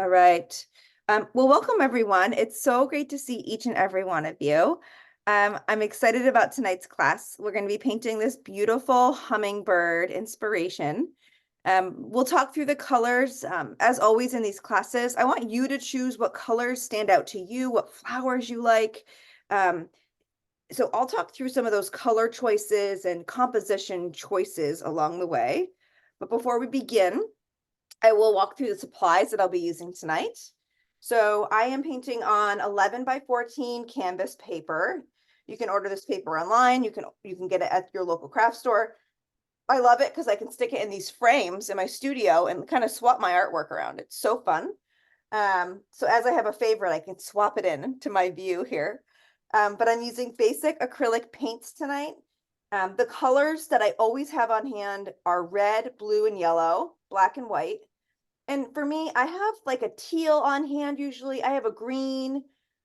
All right. Well, welcome everyone. It's so great to see each and every one of you. I'm excited about tonight's class. We're going to be painting this beautiful hummingbird inspiration. We'll talk through the colors. As always in these classes, I want you to choose what colors stand out to you, what flowers you like. Um, so I'll talk through some of those color choices and composition choices along the way. But before we begin, I will walk through the supplies that I'll be using tonight. So I am painting on 11 by 14 canvas paper. You can order this paper online. You can get it at your local craft store. I love it because I can stick it in these frames in my studio and kind of swap my artwork around. It's so fun. So as I have a favorite, I can swap it in to my view here. But I'm using basic acrylic paints tonight. The colors that I always have on hand are red, blue, and yellow, black and white. And for me, I have like a teal on hand usually. I have a green,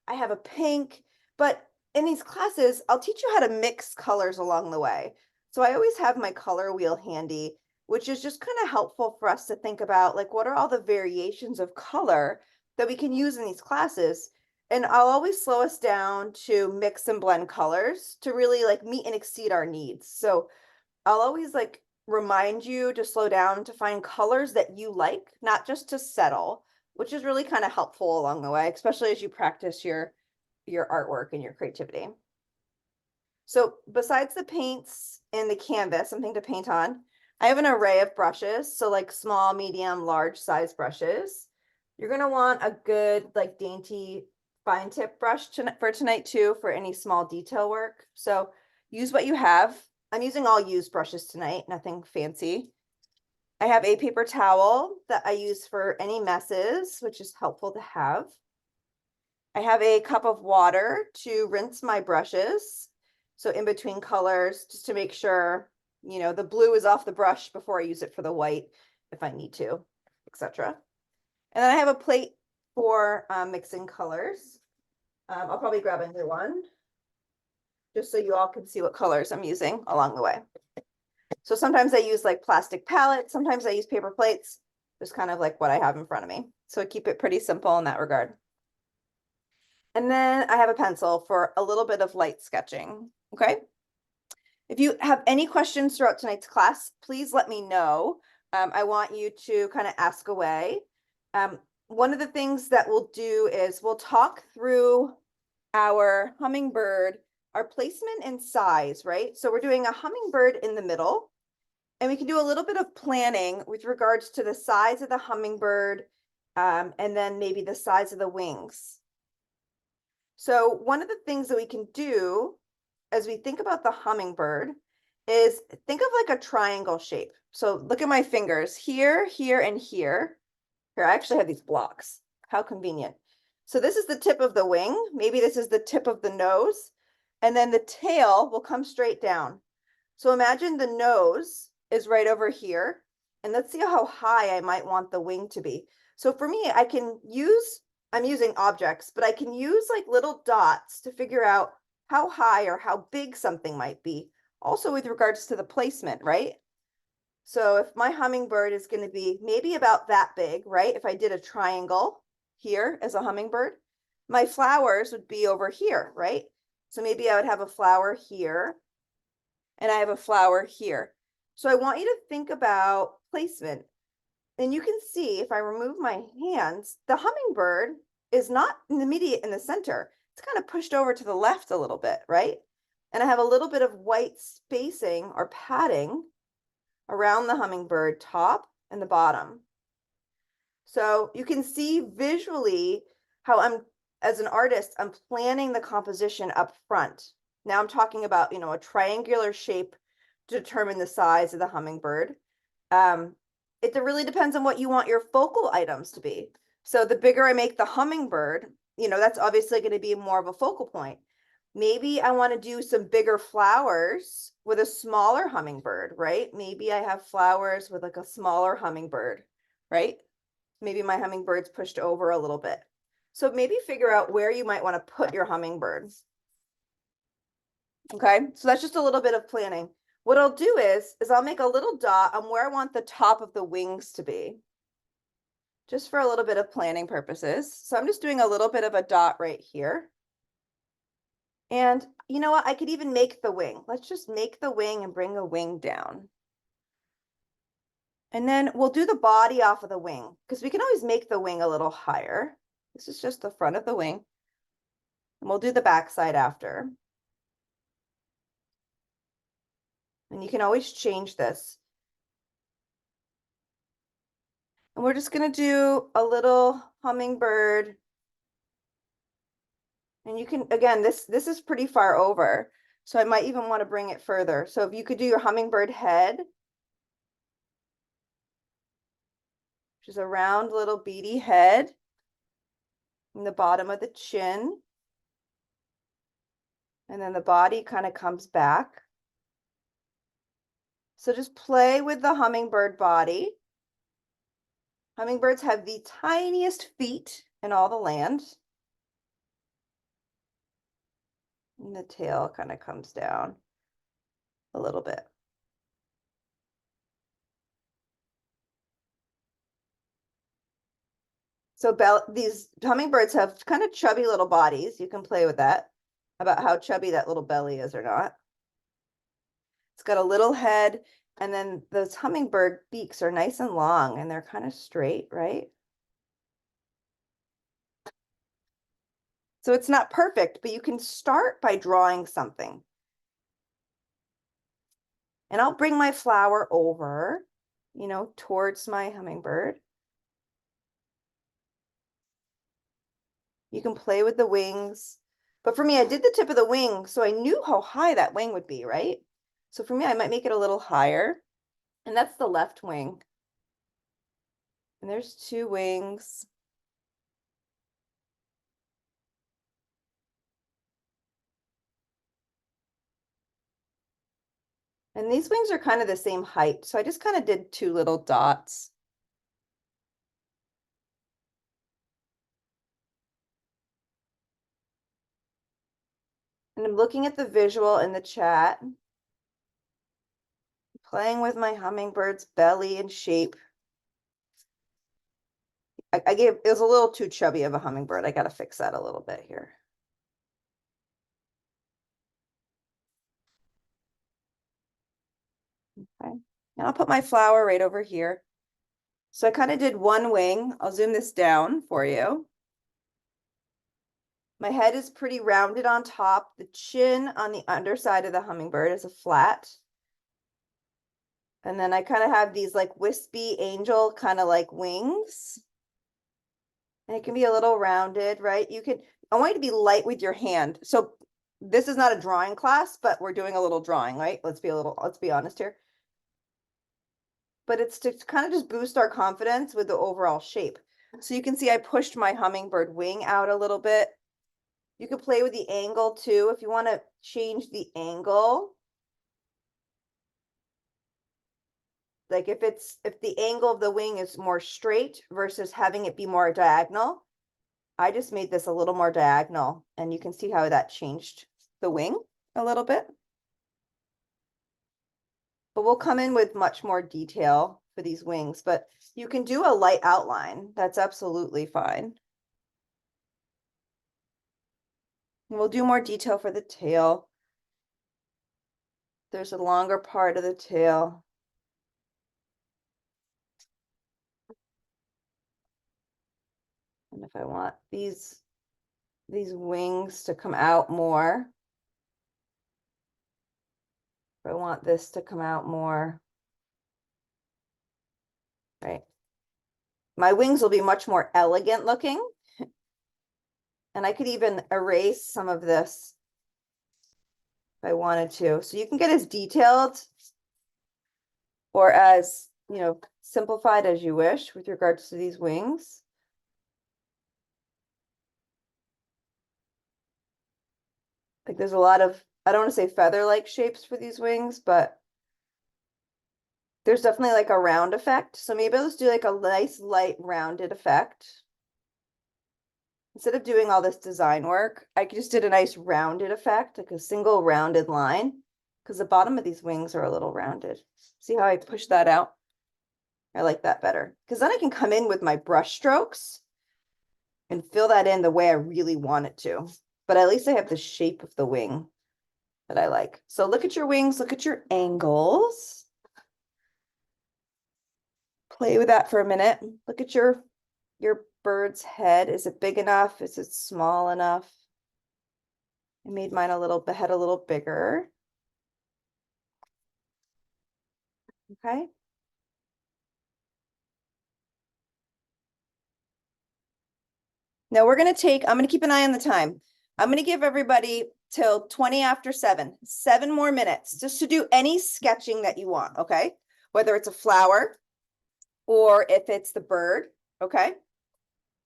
I have a pink, but in these classes, I'll teach you how to mix colors along the way. So I always have my color wheel handy, which is just kind of helpful for us to think about like what are all the variations of color that we can use in these classes. And I'll always slow us down to mix and blend colors to really like meet and exceed our needs. So I'll always like remind you to slow down to find colors that you like, not just to settle, which is really kind of helpful along the way, especially as you practice your artwork and your creativity. So besides the paints and the canvas, something to paint on, I have an array of brushes. So like small, medium, large size brushes. You're gonna want a good like dainty fine tip brush for tonight too, for any small detail work. So use what you have. I'm using all used brushes tonight, nothing fancy. I have a paper towel that I use for any messes, which is helpful to have. I have a cup of water to rinse my brushes. So in between colors, just to make sure, the blue is off the brush before I use it for the white if I need to, etc. And then I have a plate for mixing colors. I'll probably grab a new one just so you all can see what colors I'm using along the way. So sometimes I use like plastic palettes, sometimes I use paper plates, just kind of like what I have in front of me. So I keep it pretty simple in that regard. And then I have a pencil for a little bit of light sketching, okay? If you have any questions throughout tonight's class, please let me know. I want you to kind of ask away. One of the things that we'll do is we'll talk through our hummingbird, our placement and size, right? So we're doing a hummingbird in the middle, and we can do a little bit of planning with regards to the size of the hummingbird, and then maybe the size of the wings. So one of the things that we can do as we think about the hummingbird is think of like a triangle shape. So look at my fingers here, here, and here. Here, I actually have these blocks. How convenient. So this is the tip of the wing. Maybe this is the tip of the nose. And then the tail will come straight down. So imagine the nose is right over here. And let's see how high I might want the wing to be. So for me, I'm using objects, but I can use like little dots to figure out how high or how big something might be. Also with regards to the placement, right? So if my hummingbird is going to be maybe about that big, right? If I did a triangle here as a hummingbird, my flowers would be over here, right? So maybe I would have a flower here and I have a flower here. So I want you to think about placement. And you can see if I remove my hands, the hummingbird is not immediate in the center. It's kind of pushed over to the left a little bit, right? And I have a little bit of white spacing or padding around the hummingbird top and the bottom. So you can see visually how as an artist, I'm planning the composition up front. Now I'm talking about, a triangular shape to determine the size of the hummingbird. It really depends on what you want your focal items to be. So the bigger I make the hummingbird, that's obviously going to be more of a focal point. Maybe I want to do some bigger flowers with a smaller hummingbird, right? Maybe I have flowers with like a smaller hummingbird, right? Maybe my hummingbird's pushed over a little bit. So maybe figure out where you might want to put your hummingbirds. Okay, so that's just a little bit of planning. What I'll do is I'll make a little dot on where I want the top of the wings to be. just for a little bit of planning purposes. So I'm just doing a little bit of a dot right here. And you know what? I could even make the wing. Let's just make the wing and bring the wing down. And then we'll do the body off of the wing because we can always make the wing a little higher. This is just the front of the wing. And we'll do the back side after. And you can always change this. And we're just going to do a little hummingbird. And you can, again, this is pretty far over. So I might even want to bring it further. So if you could do your hummingbird head, which is a round little beady head in the bottom of the chin. And then the body kind of comes back. So just play with the hummingbird body. Hummingbirds have the tiniest feet in all the land. And the tail kind of comes down a little bit. So these hummingbirds have kind of chubby little bodies. You can play with that, about how chubby that little belly is or not. It's got a little head, and then those hummingbird beaks are nice and long, and they're kind of straight, right? So it's not perfect, but you can start by drawing something. And I'll bring my flower over, you know, towards my hummingbird. You can play with the wings. But for me, I did the tip of the wing, so I knew how high that wing would be, right? So for me, I might make it a little higher. And that's the left wing. And there's two wings. And these wings are kind of the same height. So I just kind of did two little dots. And I'm looking at the visual in the chat, playing with my hummingbird's belly and shape. It was a little too chubby of a hummingbird. I got to fix that a little bit here. Okay, and I'll put my flower right over here. So I kind of did one wing. I'll zoom this down for you. My head is pretty rounded on top. The chin on the underside of the hummingbird is a flat. And then I kind of have these like wispy angel kind of like wings. And it can be a little rounded, right? I want you to be light with your hand. So this is not a drawing class, but we're doing a little drawing, right? Let's be honest here. But it's to kind of just boost our confidence with the overall shape. So you can see I pushed my hummingbird wing out a little bit. You can play with the angle too if you want to change the angle. Like if the angle of the wing is more straight versus having it be more diagonal. I just made this a little more diagonal, and you can see how that changed the wing a little bit. But we'll come in with much more detail for these wings, but you can do a light outline. That's absolutely fine. And we'll do more detail for the tail. There's a longer part of the tail. And if I want these wings to come out more, if I want this to come out more, right? My wings will be much more elegant looking. And I could even erase some of this if I wanted to. So you can get as detailed or as, you know, simplified as you wish with regards to these wings. Like there's a lot of, I don't want to say feather-like shapes for these wings, but there's definitely like a round effect. So maybe let's do like a nice light rounded effect. Instead of doing all this design work, I just did a nice rounded effect, like a single rounded line, because the bottom of these wings are a little rounded. See how I push that out? I like that better because then I can come in with my brush strokes and fill that in the way I really want it to. But at least I have the shape of the wing that I like. So look at your wings, look at your angles. Play with that for a minute. Look at your bird's head. Is it big enough? Is it small enough? I made mine head a little bigger. Okay. Now I'm going to keep an eye on the time. I'm going to give everybody till 20 after 7, 7 more minutes just to do any sketching that you want. Okay. Whether it's a flower or if it's the bird. Okay.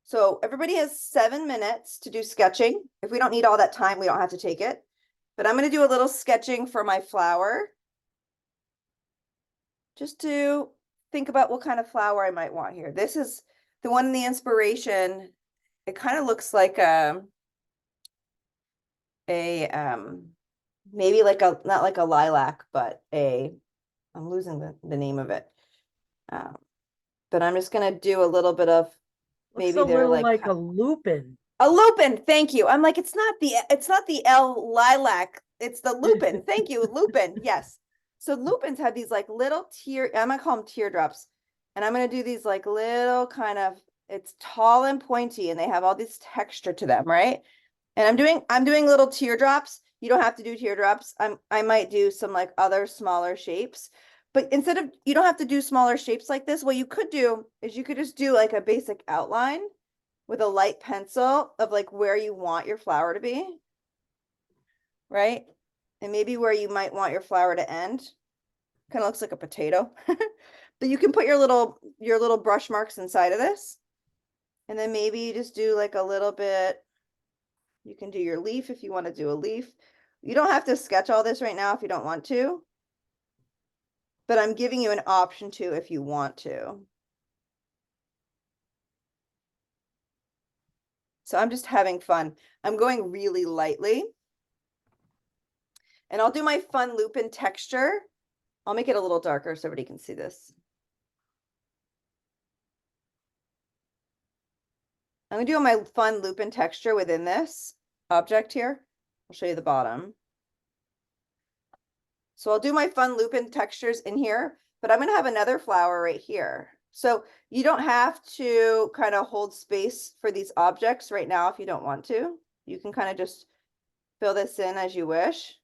So everybody has 7 minutes to do sketching. If we don't need all that time, we don't have to take it. But I'm going to do a little sketching for my flower. Just to think about what kind of flower I might want here. This is the one in the inspiration. It kind of looks like maybe like not like a lilac, but I'm losing the name of it. But I'm just gonna do a little bit of Looks a little like a lupin. A lupin, thank you. I'm like, it's not the L lilac, it's the lupin. Thank you, lupin. Yes. So lupins have these like little I'm gonna call them teardrops. And I'm gonna do these like little it's tall and pointy and they have all this texture to them, right? And I'm doing little teardrops. You don't have to do teardrops. I might do some like other smaller shapes. But you don't have to do smaller shapes like this. What you could do is you could just do like a basic outline with a light pencil of like where you want your flower to be, right? And maybe where you might want your flower to end. Kind of looks like a potato. But you can put your little brush marks inside of this. And then maybe you just do like a little bit. You can do your leaf if you want to do a leaf. You don't have to sketch all this right now if you don't want to. But I'm giving you an option to if you want to. So I'm just having fun. I'm going really lightly. And I'll do my fun lupin texture. I'll make it a little darker so everybody can see this. I'm gonna do my fun lupin texture within this object here. I'll show you the bottom. So I'll do my fun lupin textures in here, but I'm gonna have another flower right here. So you don't have to kind of hold space for these objects right now if you don't want to. You can kind of just fill this in as you wish.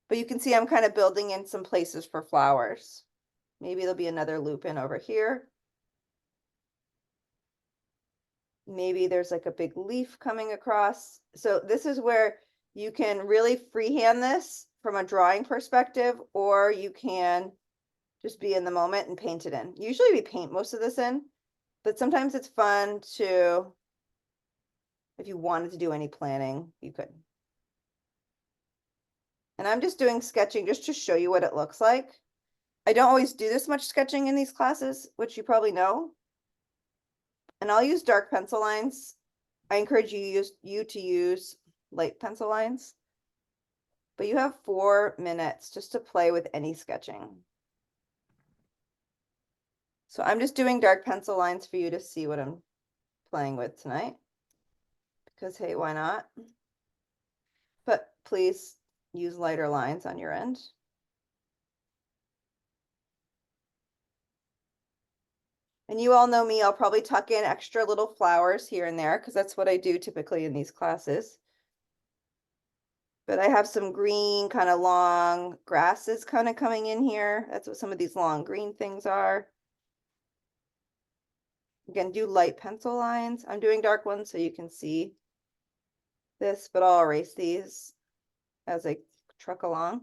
But you can see I'm kind of building in some places for flowers. Maybe there'll be another lupin over here. Maybe there's like a big leaf coming across. So this is where you can really freehand this from a drawing perspective, or you can just be in the moment and paint it in. Usually we paint most of this in, but sometimes it's fun to, if you wanted to do any planning, you could. And I'm just doing sketching just to show you what it looks like. I don't always do this much sketching in these classes, which you probably know. And I'll use dark pencil lines. I encourage you to use light pencil lines. But you have 4 minutes just to play with any sketching. So I'm just doing dark pencil lines for you to see what I'm playing with tonight. Because hey, why not? But please use lighter lines on your end. And you all know me, I'll probably tuck in extra little flowers here and there because that's what I do typically in these classes. But I have some green kind of long grasses kind of coming in here. That's what some of these long green things are. Again, do light pencil lines. I'm doing dark ones so you can see this, but I'll erase these as I truck along.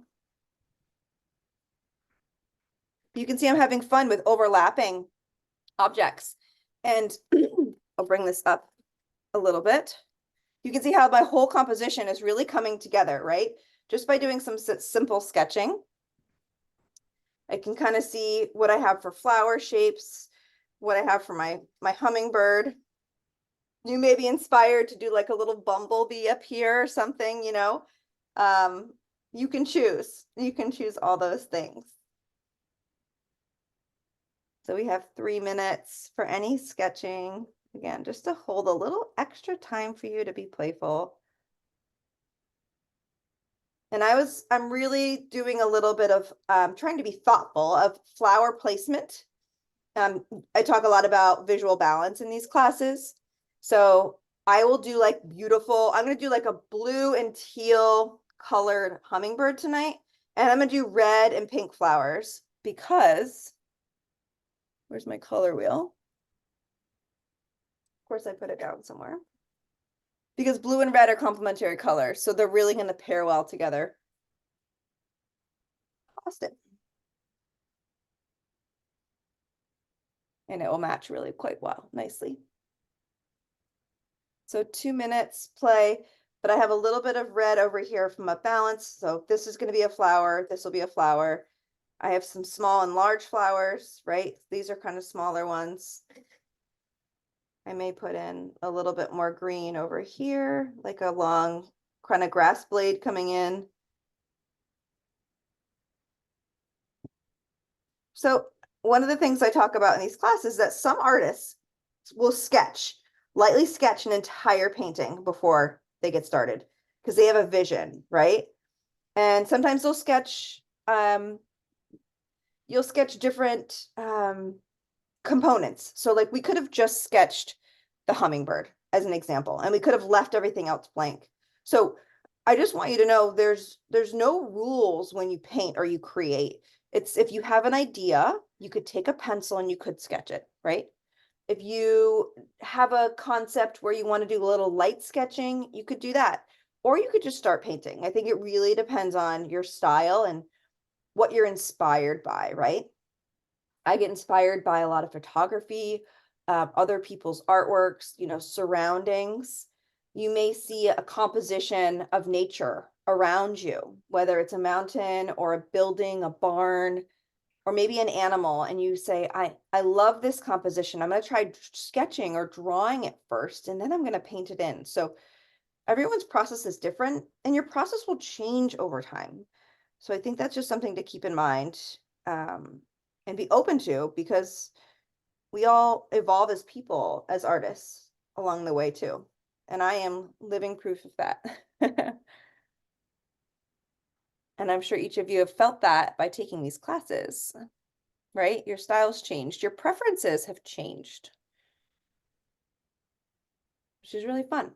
You can see I'm having fun with overlapping objects. And I'll bring this up a little bit. You can see how my whole composition is really coming together, right? Just by doing some simple sketching. I can kind of see what I have for flower shapes, what I have for my hummingbird. You may be inspired to do like a little bumblebee up here or something, you know. You can choose all those things. So we have 3 minutes for any sketching. Again, just to hold a little extra time for you to be playful. And I'm really doing a little bit of trying to be thoughtful of flower placement. I talk a lot about visual balance in these classes. So I will do like I'm going to do like a blue and teal colored hummingbird tonight. And I'm going to do red and pink flowers because, where's my color wheel? Of course, I put it down somewhere. Because blue and red are complementary colors. So they're really going to pair well together. Lost it. And it will match really quite well, nicely. So 2 minutes play, but I have a little bit of red over here from a balance. So this is going to be a flower. This will be a flower. I have some small and large flowers, right? These are kind of smaller ones. I may put in a little bit more green over here, like a long kind of grass blade coming in. So one of the things I talk about in these classes is that some artists will lightly sketch an entire painting before they get started because they have a vision, right? And sometimes you'll sketch different components. So like we could have just sketched the hummingbird as an example, and we could have left everything else blank. So I just want you to know there's no rules when you paint or you create. It's if you have an idea, you could take a pencil and you could sketch it, right? If you have a concept where you want to do a little light sketching, you could do that. Or you could just start painting. I think it really depends on your style and what you're inspired by, right? I get inspired by a lot of photography, other people's artworks, surroundings. You may see a composition of nature around you, whether it's a mountain or a building, a barn, or maybe an animal, and you say, I love this composition. I'm going to try sketching or drawing it first, and then I'm going to paint it in. So everyone's process is different, and your process will change over time. So I think that's just something to keep in mind, and be open to, because we all evolve as people, as artists along the way too. And I am living proof of that. And I'm sure each of you have felt that by taking these classes, right? Your style's changed, your preferences have changed, which is really fun.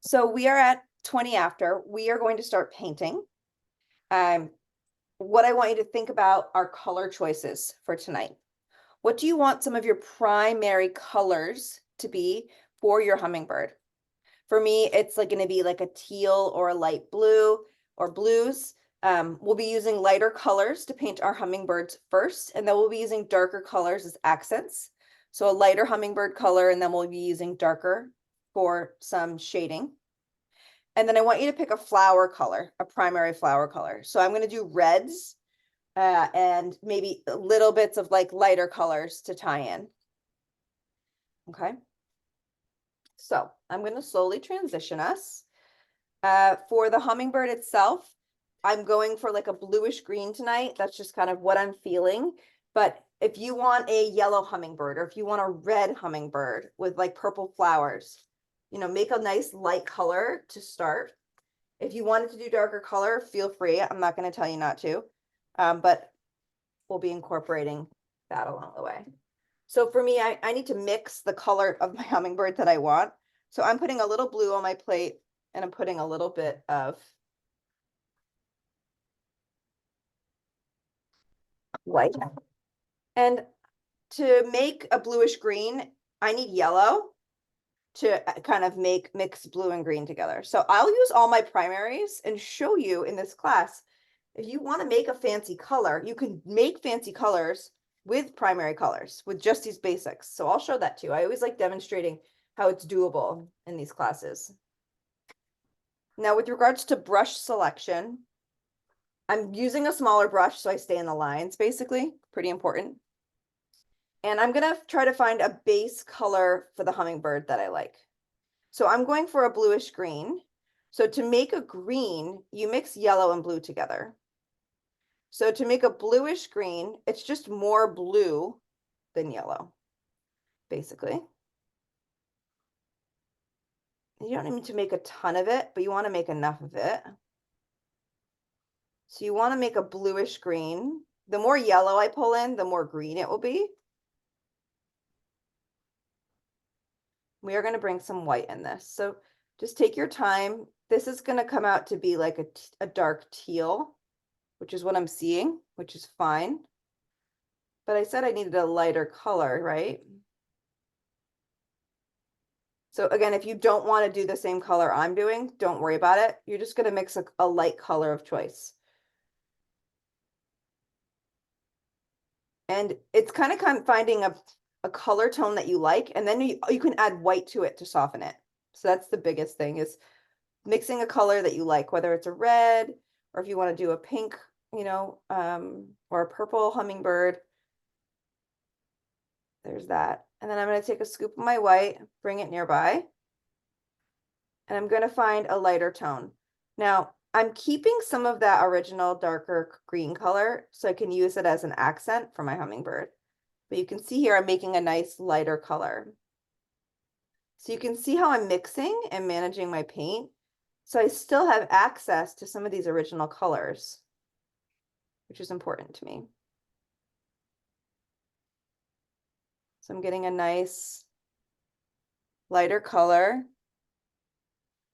So we are at 20 after. We are going to start painting. What I want you to think about are color choices for tonight. What do you want some of your primary colors to be for your hummingbird? For me, it's like going to be like a teal or a light blue or blues. We'll be using lighter colors to paint our hummingbirds first, and then we'll be using darker colors as accents. So a lighter hummingbird color, and then we'll be using darker for some shading. And then I want you to pick a flower color, a primary flower color. So I'm going to do reds and maybe little bits of like lighter colors to tie in. Okay. So I'm going to slowly transition us. For the hummingbird itself, I'm going for like a bluish green tonight. That's just kind of what I'm feeling. But if you want a yellow hummingbird, or if you want a red hummingbird with like purple flowers, make a nice light color to start. If you wanted to do darker color, feel free. I'm not going to tell you not to, but we'll be incorporating that along the way. So for me, I need to mix the color of my hummingbird that I want. So I'm putting a little blue on my plate, and I'm putting a little bit of white. And to make a bluish green, I need yellow to kind of mix blue and green together. So I'll use all my primaries and show you in this class. If you want to make a fancy color, you can make fancy colors with primary colors, with just these basics. So I'll show that too. I always like demonstrating how it's doable in these classes. Now, with regards to brush selection, I'm using a smaller brush so I stay in the lines, basically. Pretty important. And I'm going to try to find a base color for the hummingbird that I like. So I'm going for a bluish green. So to make a green, you mix yellow and blue together. So to make a bluish green, it's just more blue than yellow, basically. You don't need to make a ton of it, but you want to make enough of it. So you want to make a bluish green. The more yellow I pull in, the more green it will be. We are going to bring some white in this. So just take your time. This is going to come out to be like a dark teal, which is what I'm seeing, which is fine. But I said I needed a lighter color, right? So again, if you don't want to do the same color I'm doing, don't worry about it. You're just going to mix a light color of choice. And it's kind of finding a color tone that you like, and then you can add white to it to soften it. So that's the biggest thing, is mixing a color that you like, whether it's a red or if you want to do a pink, or a purple hummingbird. There's that. And then I'm going to take a scoop of my white, bring it nearby, and I'm going to find a lighter tone. Now, I'm keeping some of that original darker green color so I can use it as an accent for my hummingbird. But you can see here I'm making a nice lighter color. So you can see how I'm mixing and managing my paint. So I still have access to some of these original colors, which is important to me. So I'm getting a nice lighter color,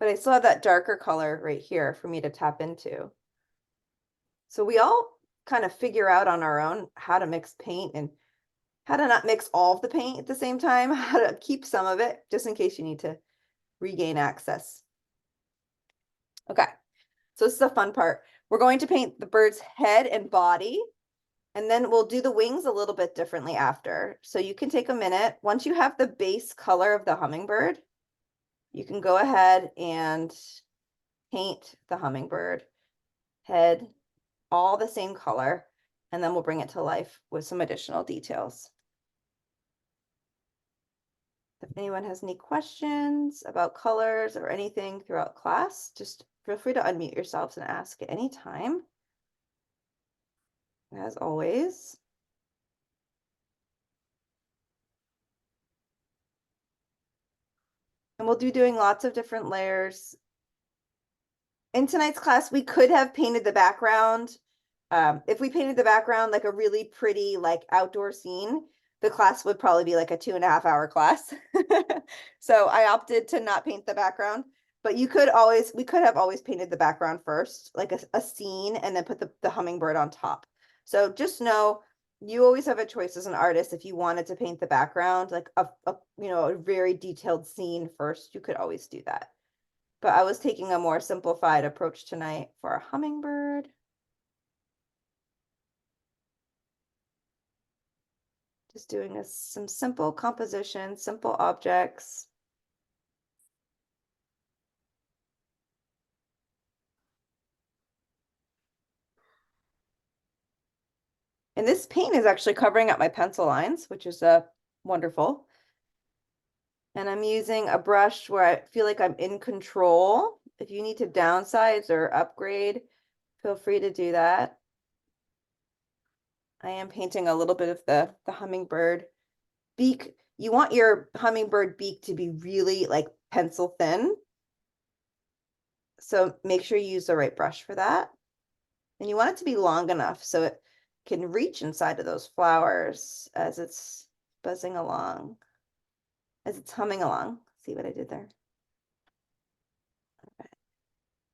but I still have that darker color right here for me to tap into. So we all kind of figure out on our own how to mix paint and how to not mix all of the paint at the same time, how to keep some of it just in case you need to regain access. Okay, so this is the fun part. We're going to paint the bird's head and body, and then we'll do the wings a little bit differently after. So you can take a minute. Once you have the base color of the hummingbird, you can go ahead and paint the hummingbird head all the same color, and then we'll bring it to life with some additional details. If anyone has any questions about colors or anything throughout class, just feel free to unmute yourselves and ask at any time. As always. And we'll be doing lots of different layers. In tonight's class, we could have painted the background. If we painted the background like a really pretty, like outdoor scene, the class would probably be like a 2.5 hour class. So I opted to not paint the background, but we could have always painted the background first, like a scene, and then put the hummingbird on top. So just know you always have a choice as an artist. If you wanted to paint the background, like a very detailed scene first, you could always do that. But I was taking a more simplified approach tonight for a hummingbird. Just doing some simple composition, simple objects. And this paint is actually covering up my pencil lines, which is wonderful. And I'm using a brush where I feel like I'm in control. If you need to downsize or upgrade, feel free to do that. I am painting a little bit of the hummingbird beak. You want your hummingbird beak to be really like pencil thin. So make sure you use the right brush for that. And you want it to be long enough so it can reach inside of those flowers as it's buzzing along, as it's humming along. See what I did there? Okay.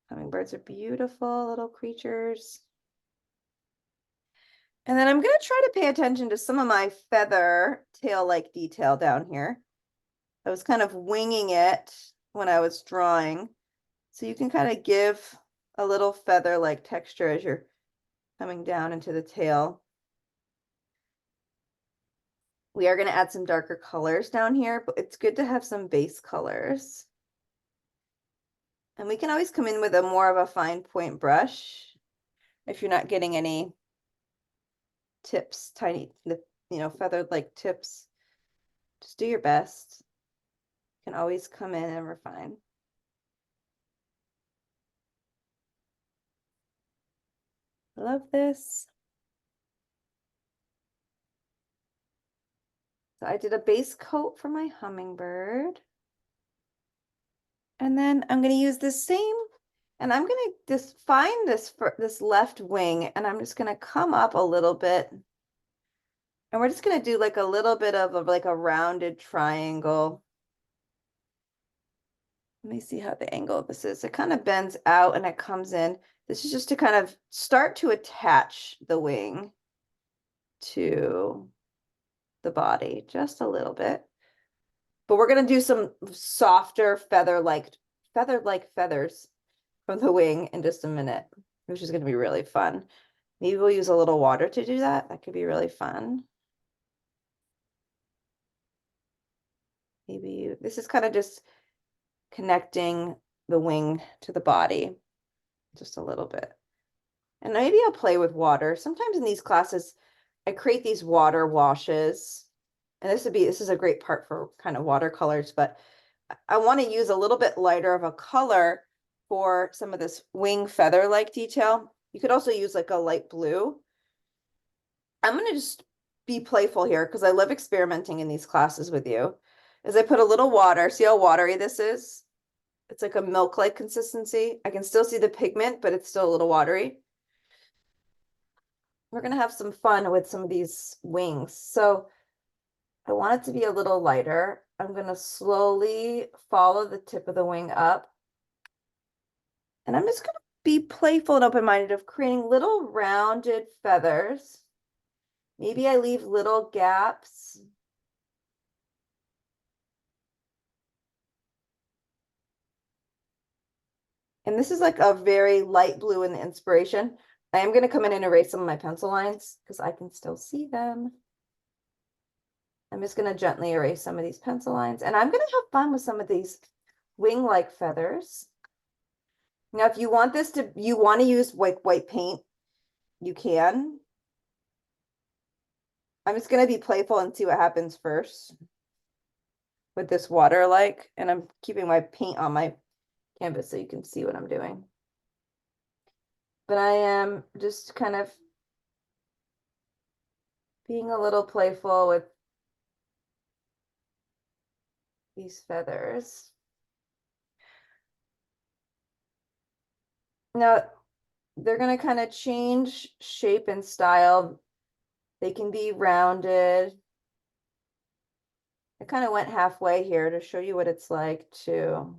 Hummingbirds are beautiful little creatures. And then I'm going to try to pay attention to some of my feather tail-like detail down here. I was kind of winging it when I was drawing. So you can kind of give a little feather-like texture as you're coming down into the tail. We are going to add some darker colors down here, but it's good to have some base colors. And we can always come in with a more of a fine point brush if you're not getting any tips, tiny, feathered like tips. Just do your best. You can always come in and refine. I love this. So I did a base coat for my hummingbird. And then I'm going to use the same, and I'm going to just find this left wing, and I'm just going to come up a little bit. And we're just going to do like a little bit of like a rounded triangle. Let me see how the angle of this is. It kind of bends out and it comes in. This is just to kind of start to attach the wing to the body just a little bit. But we're going to do some softer feather-like feathers from the wing in just a minute, which is going to be really fun. Maybe we'll use a little water to do that. That could be really fun. Maybe this is kind of just connecting the wing to the body just a little bit. And maybe I'll play with water. Sometimes in these classes, I create these water washes. And this is a great part for kind of watercolors, but I want to use a little bit lighter of a color for some of this wing feather-like detail. You could also use like a light blue. I'm going to just be playful here because I love experimenting in these classes with you. As I put a little water, see how watery this is? It's like a milk-like consistency. I can still see the pigment, but it's still a little watery. We're going to have some fun with some of these wings. So I want it to be a little lighter. I'm going to slowly follow the tip of the wing up. And I'm just going to be playful and open-minded of creating little rounded feathers. Maybe I leave little gaps. And this is like a very light blue in the inspiration. I am going to come in and erase some of my pencil lines because I can still see them. I'm just going to gently erase some of these pencil lines. And I'm going to have fun with some of these wing-like feathers. Now, if you want you want to use white paint, you can. I'm just going to be playful and see what happens first with this water-like. And I'm keeping my paint on my canvas so you can see what I'm doing. But I am just kind of being a little playful with these feathers. Now, they're going to kind of change shape and style. They can be rounded. I kind of went halfway here to show you what it's like to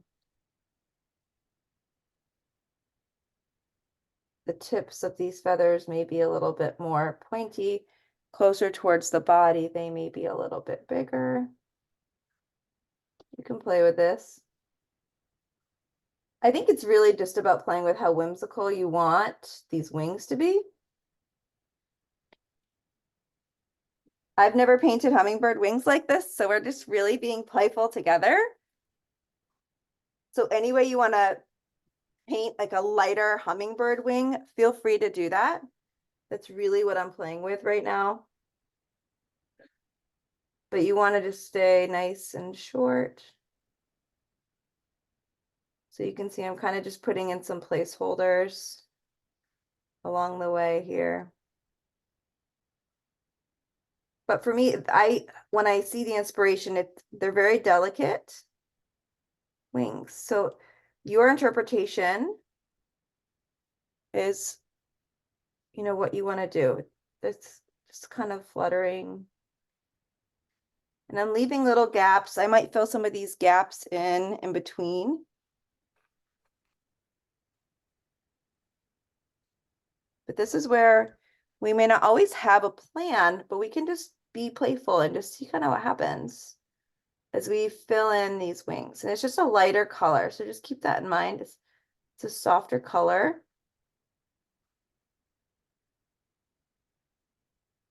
the tips of these feathers may be a little bit more pointy. Closer towards the body, they may be a little bit bigger. You can play with this. I think it's really just about playing with how whimsical you want these wings to be. I've never painted hummingbird wings like this, so we're just really being playful together. So any way you want to paint like a lighter hummingbird wing, feel free to do that. That's really what I'm playing with right now. But you want to just stay nice and short. So you can see I'm kind of just putting in some placeholders along the way here. But for me, when I see the inspiration, they're very delicate wings. So your interpretation is, what you want to do. It's just kind of fluttering. And I'm leaving little gaps. I might fill some of these gaps in between. But this is where we may not always have a plan, but we can just be playful and just see kind of what happens as we fill in these wings. And it's just a lighter color. So just keep that in mind. It's a softer color.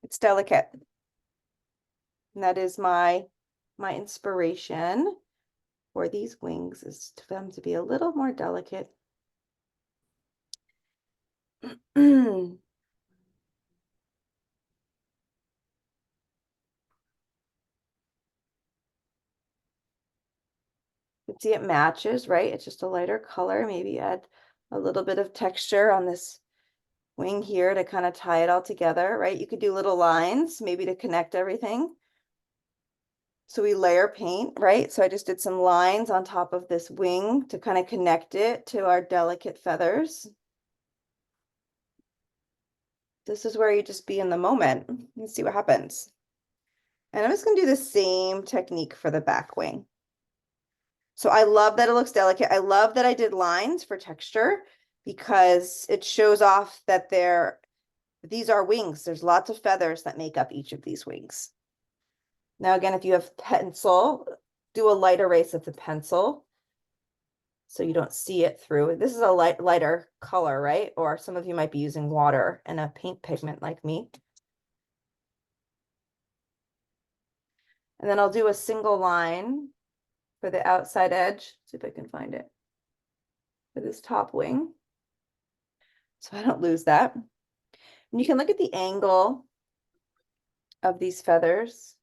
It's delicate. And that is my inspiration for these wings, is for them to be a little more delicate. You can see it matches, right? It's just a lighter color. Maybe add a little bit of texture on this wing here to kind of tie it all together, right? You could do little lines, maybe to connect everything. So we layer paint, right? So I just did some lines on top of this wing to kind of connect it to our delicate feathers. This is where you just be in the moment and see what happens. And I'm just gonna do the same technique for the back wing. So I love that it looks delicate. I love that I did lines for texture because it shows off that these are wings. There's lots of feathers that make up each of these wings. Now, again, if you have pencil, do a light erase of the pencil so you don't see it through. This is a lighter color, right? Or some of you might be using water and a paint pigment like me. And then I'll do a single line for the outside edge. See if I can find it for this top wing, so I don't lose that. And you can look at the angle of these feathers.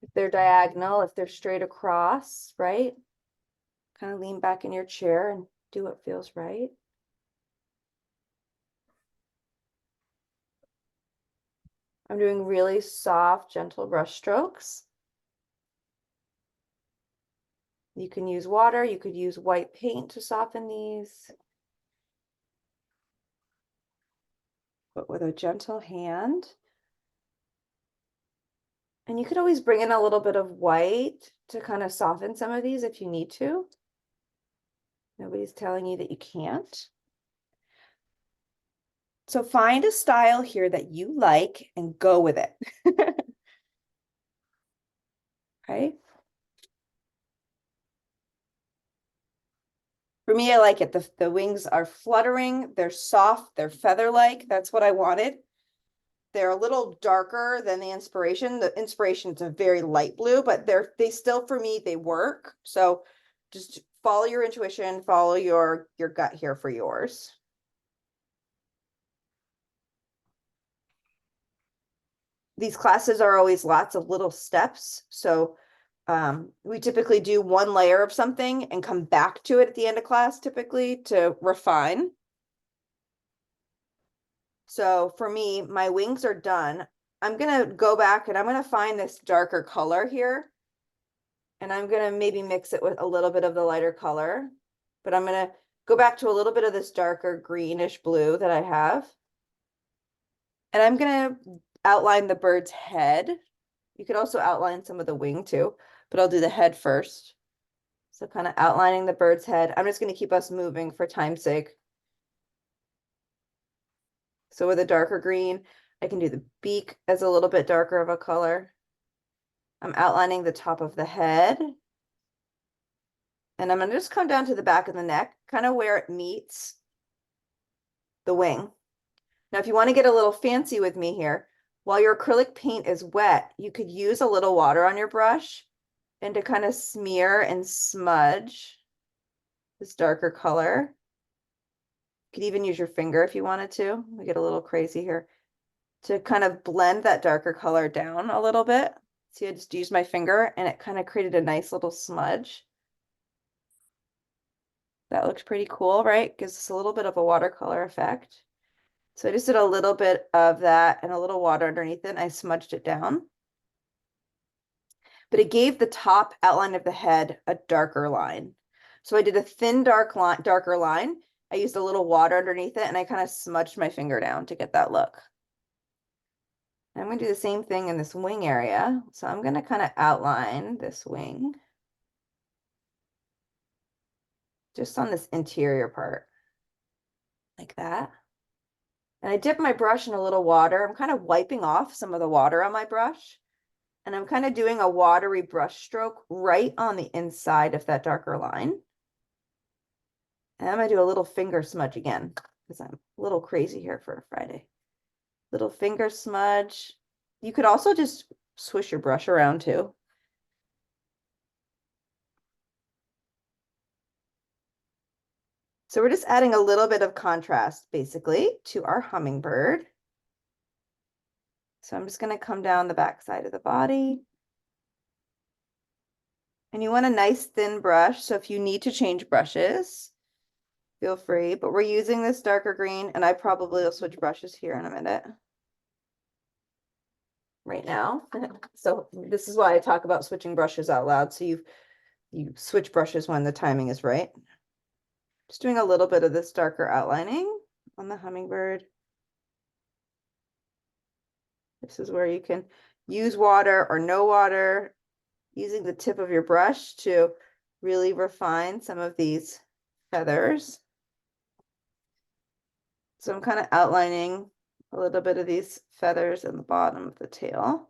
If they're diagonal, if they're straight across, right? Kind of lean back in your chair and do what feels right. I'm doing really soft, gentle brush strokes. You can use water, you could use white paint to soften these. But with a gentle hand. And you could always bring in a little bit of white to kind of soften some of these if you need to. Nobody's telling you that you can't. So find a style here that you like and go with it. Okay. For me, I like it. The wings are fluttering, they're soft, they're feather-like. That's what I wanted. They're a little darker than the inspiration. The inspiration is a very light blue, but they still, for me, they work. So just follow your intuition, follow your gut here for yours. These classes are always lots of little steps. So we typically do one layer of something and come back to it at the end of class, typically to refine. So for me, my wings are done. I'm gonna go back and I'm gonna find this darker color here. And I'm gonna maybe mix it with a little bit of the lighter color, but I'm gonna go back to a little bit of this darker greenish blue that I have. And I'm gonna outline the bird's head. You could also outline some of the wing too, but I'll do the head first. So kind of outlining the bird's head. I'm just gonna keep us moving for time's sake. So with a darker green, I can do the beak as a little bit darker of a color. I'm outlining the top of the head. And I'm gonna just come down to the back of the neck, kind of where it meets the wing. Now, if you want to get a little fancy with me here, while your acrylic paint is wet, you could use a little water on your brush and to kind of smear and smudge this darker color. You could even use your finger if you wanted to. We get a little crazy here. To kind of blend that darker color down a little bit. See, I just used my finger and it kind of created a nice little smudge. That looks pretty cool, right? Gives us a little bit of a watercolor effect. So I just did a little bit of that and a little water underneath it, and I smudged it down. But it gave the top outline of the head a darker line. So I did a thin, darker line. I used a little water underneath it, and I kind of smudged my finger down to get that look. And I'm going to do the same thing in this wing area. So I'm going to kind of outline this wing just on this interior part, like that. And I dip my brush in a little water. I'm kind of wiping off some of the water on my brush. And I'm kind of doing a watery brush stroke right on the inside of that darker line. And I'm going to do a little finger smudge again because I'm a little crazy here for a Friday. Little finger smudge. You could also just swish your brush around too. So we're just adding a little bit of contrast basically to our hummingbird. So I'm just going to come down the back side of the body. And you want a nice thin brush, so if you need to change brushes, feel free. But we're using this darker green, and I probably will switch brushes here in a minute. Right now. So this is why I talk about switching brushes out loud. So you switch brushes when the timing is right. Just doing a little bit of this darker outlining on the hummingbird. This is where you can use water or no water, using the tip of your brush to really refine some of these feathers. So I'm kind of outlining a little bit of these feathers in the bottom of the tail.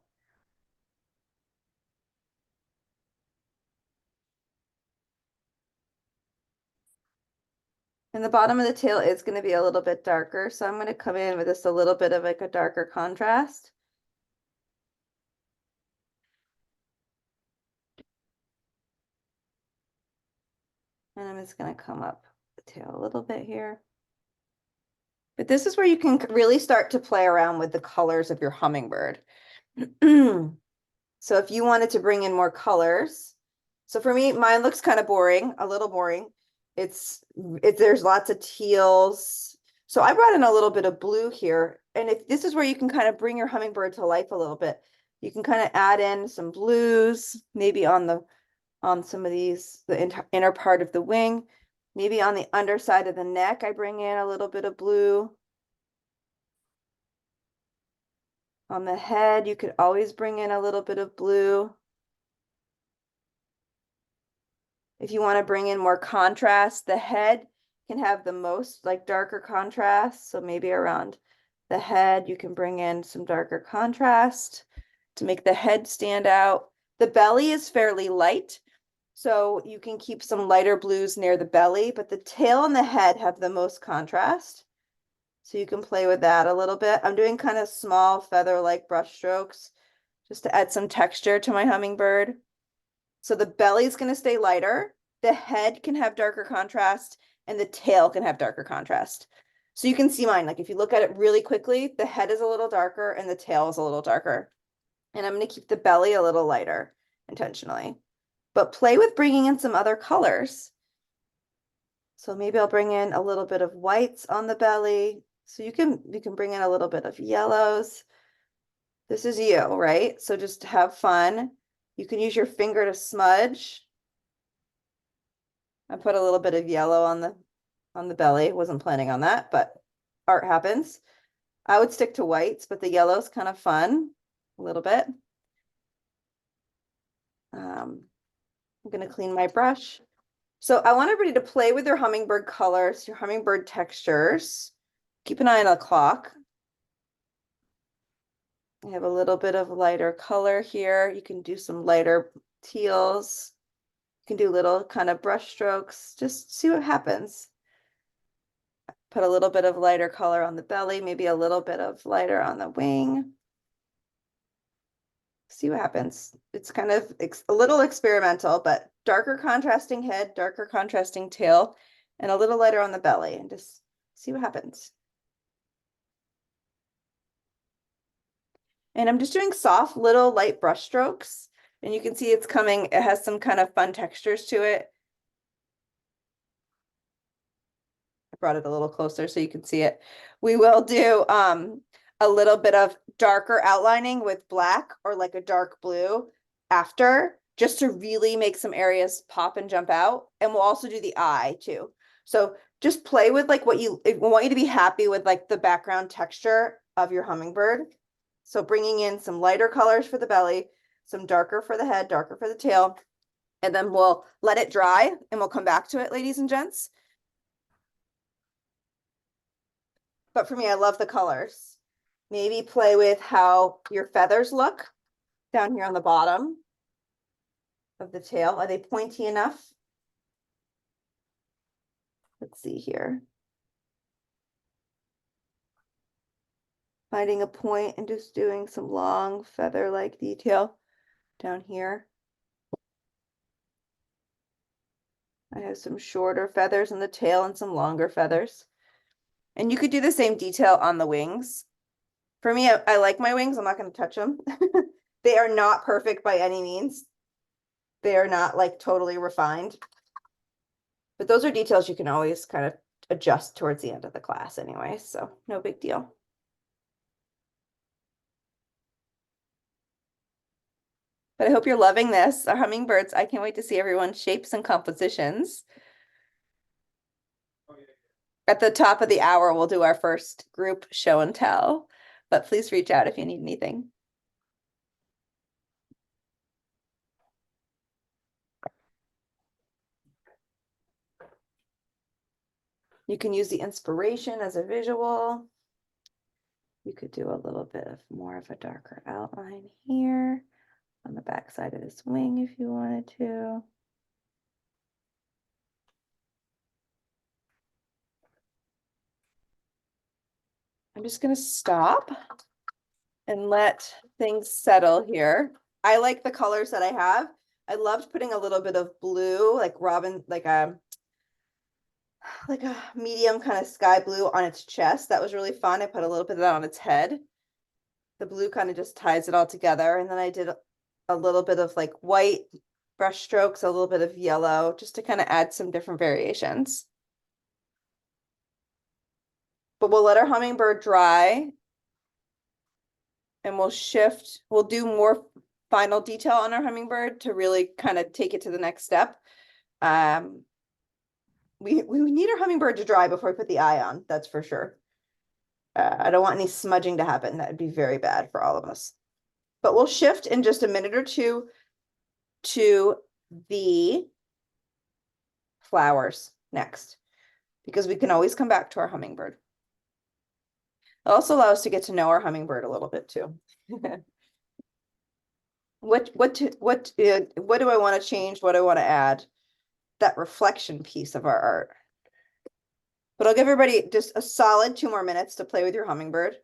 And the bottom of the tail is going to be a little bit darker, so I'm going to come in with just a little bit of like a darker contrast. And I'm just going to come up the tail a little bit here. But this is where you can really start to play around with the colors of your hummingbird. So if you wanted to bring in more colors, so for me, mine looks kind of boring, a little boring. There's lots of teals. So I brought in a little bit of blue here. And if this is where you can kind of bring your hummingbird to life a little bit, you can kind of add in some blues, maybe on some of these, the inner part of the wing, maybe on the underside of the neck, I bring in a little bit of blue. On the head, you could always bring in a little bit of blue. If you want to bring in more contrast, the head can have the most like darker contrast. So maybe around the head, you can bring in some darker contrast to make the head stand out. The belly is fairly light, so you can keep some lighter blues near the belly, but the tail and the head have the most contrast. So you can play with that a little bit. I'm doing kind of small feather-like brush strokes just to add some texture to my hummingbird. So the belly is going to stay lighter, the head can have darker contrast, and the tail can have darker contrast. So you can see mine, like if you look at it really quickly, the head is a little darker and the tail is a little darker. And I'm going to keep the belly a little lighter intentionally, but play with bringing in some other colors. So maybe I'll bring in a little bit of whites on the belly. So you can bring in a little bit of yellows. This is you, right? So just have fun. You can use your finger to smudge. I put a little bit of yellow on the belly. Wasn't planning on that, but art happens. I would stick to whites, but the yellow's kind of fun a little bit. I'm going to clean my brush. So I want everybody to play with your hummingbird colors, your hummingbird textures. Keep an eye on the clock. I have a little bit of lighter color here. You can do some lighter teals. You can do little kind of brush strokes. Just see what happens. Put a little bit of lighter color on the belly, maybe a little bit of lighter on the wing. See what happens. It's kind of a little experimental, but darker contrasting head, darker contrasting tail, and a little lighter on the belly, and just see what happens. And I'm just doing soft little light brush strokes, and you can see it's coming, it has some kind of fun textures to it. I brought it a little closer so you can see it. We will do a little bit of darker outlining with black or like a dark blue after, just to really make some areas pop and jump out. And we'll also do the eye too. So just play with like we want you to be happy with like the background texture of your hummingbird. So bringing in some lighter colors for the belly, some darker for the head, darker for the tail, and then we'll let it dry and we'll come back to it, ladies and gents. But for me, I love the colors. Maybe play with how your feathers look down here on the bottom of the tail. Are they pointy enough? Let's see here. Finding a point and just doing some long feather-like detail down here. I have some shorter feathers in the tail and some longer feathers. And you could do the same detail on the wings. For me, I like my wings. I'm not going to touch them. They are not perfect by any means. They're not like totally refined. But those are details you can always kind of adjust towards the end of the class anyway, so no big deal. But I hope you're loving this. Our hummingbirds, I can't wait to see everyone's shapes and compositions. At the top of the hour, we'll do our first group show and tell, but please reach out if you need anything. You can use the inspiration as a visual. You could do a little bit of more of a darker outline here on the back side of this wing if you wanted to. I'm just going to stop and let things settle here. I like the colors that I have. I loved putting a little bit of blue, like robin, like a medium kind of sky blue on its chest. That was really fun. I put a little bit of that on its head. The blue kind of just ties it all together. And then I did a little bit of like white brush strokes, a little bit of yellow, just to kind of add some different variations. But we'll let our hummingbird dry and we'll do more final detail on our hummingbird to really kind of take it to the next step. We need our hummingbird to dry before we put the eye on, that's for sure. I don't want any smudging to happen. That would be very bad for all of us. But we'll shift in just a minute or two to the flowers next, because we can always come back to our hummingbird. It also allows us to get to know our hummingbird a little bit too. What do I want to change? What do I want to add? That reflection piece of our art. But I'll give everybody just a solid 2 more minutes to play with your hummingbird.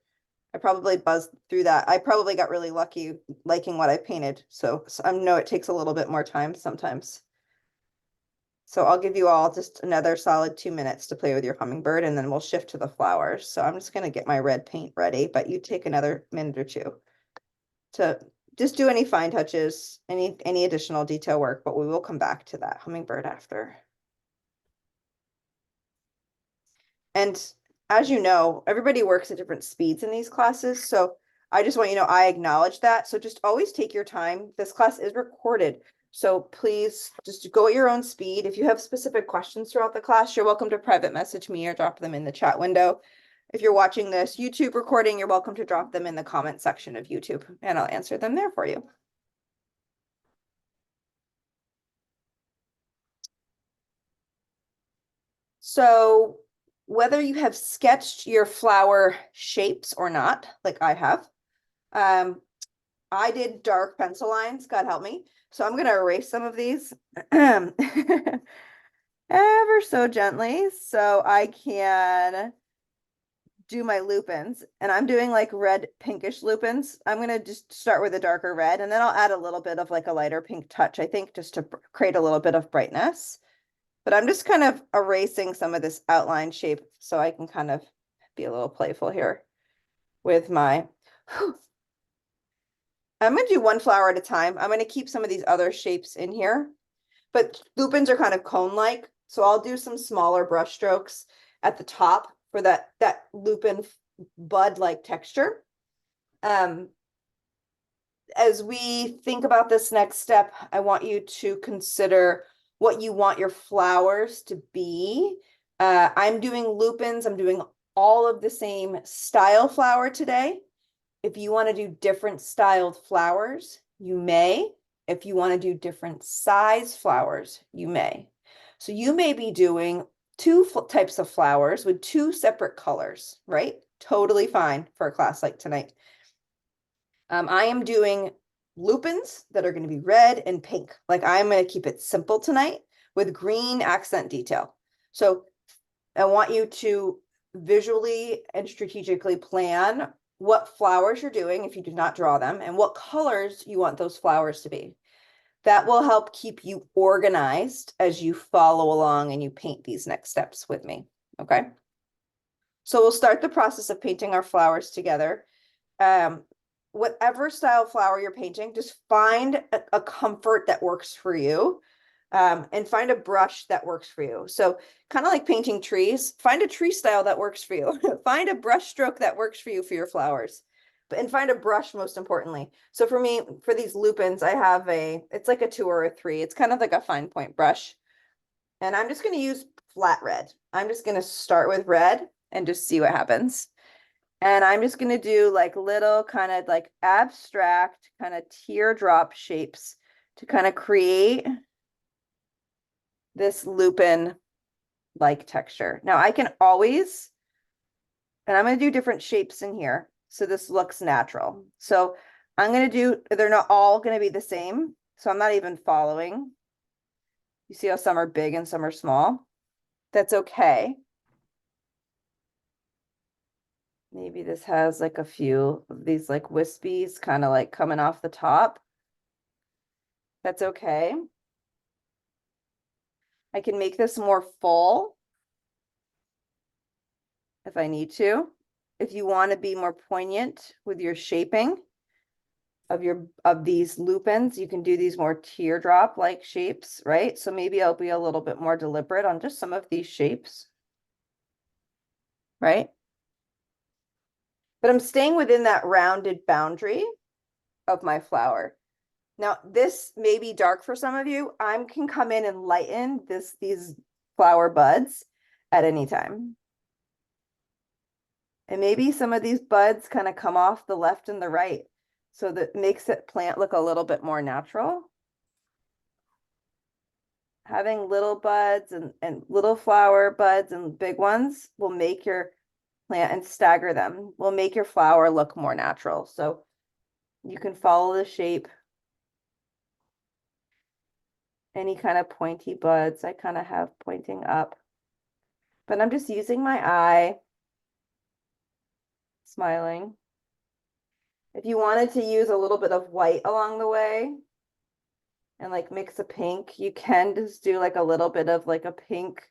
I probably buzzed through that. I probably got really lucky liking what I painted. So I know it takes a little bit more time sometimes. So I'll give you all just another solid 2 minutes to play with your hummingbird, and then we'll shift to the flowers. So I'm just going to get my red paint ready, but you take another minute or two to just do any fine touches, any additional detail work, but we will come back to that hummingbird after. And as you know, everybody works at different speeds in these classes. So I just want you to know, I acknowledge that. So just always take your time. This class is recorded. So please just go at your own speed. If you have specific questions throughout the class, you're welcome to private message me or drop them in the chat window. If you're watching this YouTube recording, you're welcome to drop them in the comment section of YouTube, and I'll answer them there for you. So whether you have sketched your flower shapes or not, like I have, I did dark pencil lines, God help me. So I'm going to erase some of these ever so gently so I can do my lupins. And I'm doing like red pinkish lupins. I'm going to just start with a darker red, and then I'll add a little bit of like a lighter pink touch, I think, just to create a little bit of brightness. But I'm just kind of erasing some of this outline shape so I can kind of be a little playful here with my, I'm going to do one flower at a time. I'm going to keep some of these other shapes in here, but lupins are kind of cone-like. So I'll do some smaller brush strokes at the top for that lupin bud-like texture. As we think about this next step, I want you to consider what you want your flowers to be. I'm doing lupins. I'm doing all of the same style flower today. If you want to do different styled flowers, you may. If you want to do different size flowers, you may. So you may be doing 2 types of flowers with 2 separate colors, right? Totally fine for a class like tonight. I am doing lupins that are going to be red and pink. Like, I'm going to keep it simple tonight with green accent detail. So I want you to visually and strategically plan what flowers you're doing if you do not draw them, and what colors you want those flowers to be. That will help keep you organized as you follow along and you paint these next steps with me. Okay. So we'll start the process of painting our flowers together. whatever style flower you're painting, just find a comfort that works for you. And find a brush that works for you. So kind of like painting trees, find a tree style that works for you. Find a brush stroke that works for you for your flowers. And find a brush most importantly. So for me, for these lupins, I have it's like a 2 or a 3. It's kind of like a fine point brush. And I'm just going to use flat red. I'm just going to start with red and just see what happens. And I'm just going to do like little kind of like abstract kind of teardrop shapes to kind of create this lupin like texture. Now I can always, and I'm going to do different shapes in here. So this looks natural. So I'm going to do, they're not all going to be the same. So I'm not even following. You see how some are big and some are small? That's okay. Maybe this has like a few of these like wispies kind of like coming off the top. That's okay. I can make this more full if I need to. If you want to be more poignant with your shaping of these lupins, you can do these more teardrop like shapes, right? So maybe I'll be a little bit more deliberate on just some of these shapes, right? But I'm staying within that rounded boundary of my flower. Now, this may be dark for some of you. I can come in and lighten these flower buds at any time. And maybe some of these buds kind of come off the left and the right. So that makes it plant look a little bit more natural. Having little buds and little flower buds and big ones will make your plant and stagger them, will make your flower look more natural. So you can follow the shape. Any kind of pointy buds, I kind of have pointing up. But I'm just using my eye, smiling. If you wanted to use a little bit of white along the way and like mix a pink, you can just do like a little bit of like a pink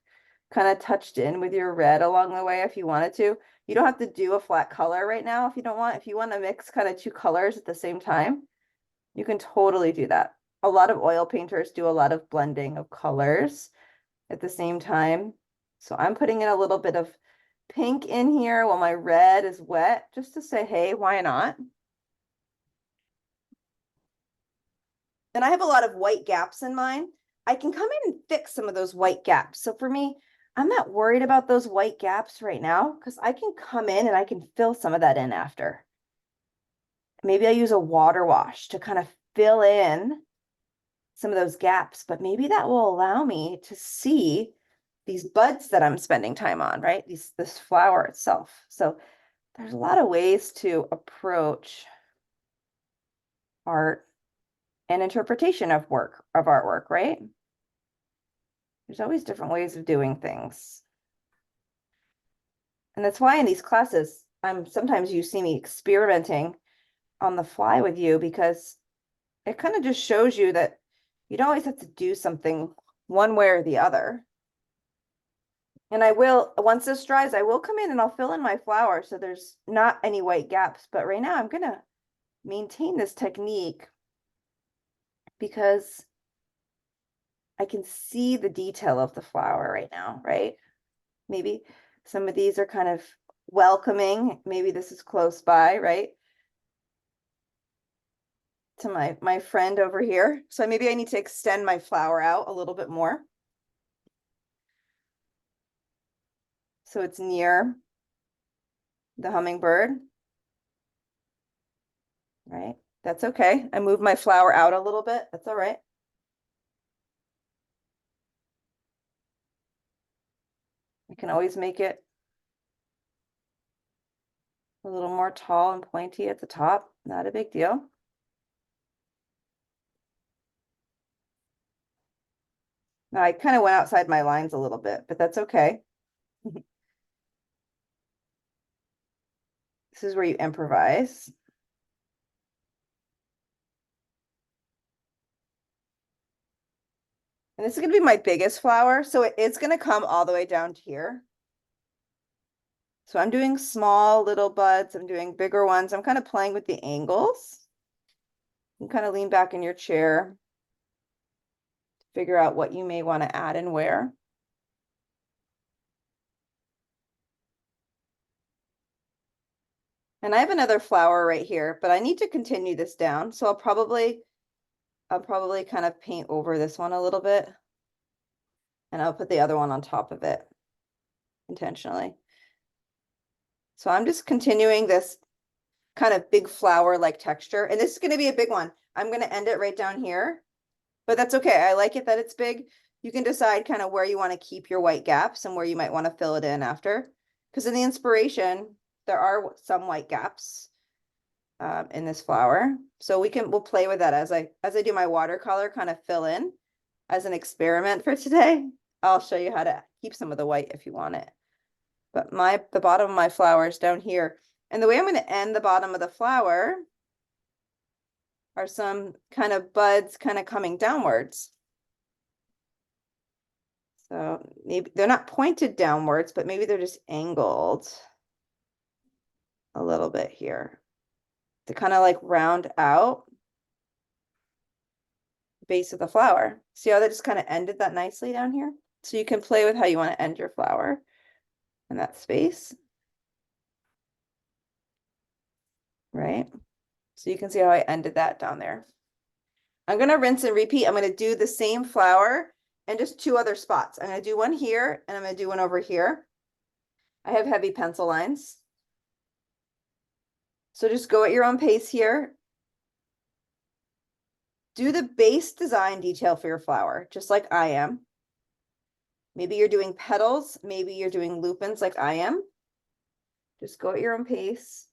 kind of touched in with your red along the way if you wanted to. You don't have to do a flat color right now if you don't want. If you want to mix kind of two colors at the same time, you can totally do that. A lot of oil painters do a lot of blending of colors at the same time. So I'm putting in a little bit of pink in here while my red is wet, just to say, hey, why not? And I have a lot of white gaps in mine. I can come in and fix some of those white gaps. So for me, I'm not worried about those white gaps right now because I can come in and I can fill some of that in after. Maybe I use a water wash to kind of fill in some of those gaps, but maybe that will allow me to see these buds that I'm spending time on, right? This flower itself. So there's a lot of ways to approach art and interpretation of artwork, right? There's always different ways of doing things. And that's why in these classes, sometimes you see me experimenting on the fly with you because it kind of just shows you that you don't always have to do something one way or the other. And I will, once this dries, I will come in and I'll fill in my flower so there's not any white gaps. But right now I'm gonna maintain this technique because I can see the detail of the flower right now, right? Maybe some of these are kind of welcoming. Maybe this is close by, right? To my friend over here. So maybe I need to extend my flower out a little bit more. So it's near the hummingbird, right? That's okay. I move my flower out a little bit. That's all right. I can always make it a little more tall and pointy at the top. Not a big deal. Now I kind of went outside my lines a little bit, but that's okay. This is where you improvise. And this is going to be my biggest flower. So it's going to come all the way down to here. So I'm doing small little buds. I'm doing bigger ones. I'm kind of playing with the angles. You can kind of lean back in your chair, figure out what you may want to add and where. And I have another flower right here, but I need to continue this down. So I'll probably kind of paint over this one a little bit. And I'll put the other one on top of it intentionally. So I'm just continuing this kind of big flower-like texture. And this is going to be a big one. I'm going to end it right down here, but that's okay. I like it that it's big. You can decide kind of where you want to keep your white gaps and where you might want to fill it in after. Because in the inspiration, there are some white gaps in this flower. So we'll play with that as I do my watercolor, kind of fill in as an experiment for today. I'll show you how to keep some of the white if you want it. But the bottom of my flower is down here. And the way I'm going to end the bottom of the flower are some kind of buds kind of coming downwards. So maybe they're not pointed downwards, but maybe they're just angled a little bit here to kind of like round out the base of the flower. See how they just kind of ended that nicely down here? So you can play with how you want to end your flower in that space. Right? So you can see how I ended that down there. I'm going to rinse and repeat. I'm going to do the same flower and just two other spots. I'm going to do one here and I'm going to do one over here. I have heavy pencil lines. So just go at your own pace here. Do the base design detail for your flower, just like I am. Maybe you're doing petals. Maybe you're doing lupins like I am. Just go at your own pace.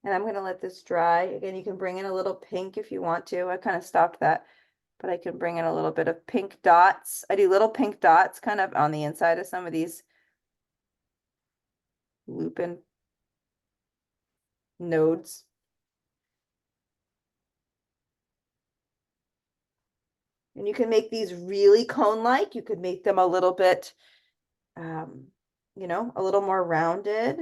And I'm going to let this dry. Again, you can bring in a little pink if you want to. I kind of stopped that, but I can bring in a little bit of pink dots. I do little pink dots kind of on the inside of some of these lupin nodes. And you can make these really cone-like. You could make them a little bit, you know, a little more rounded.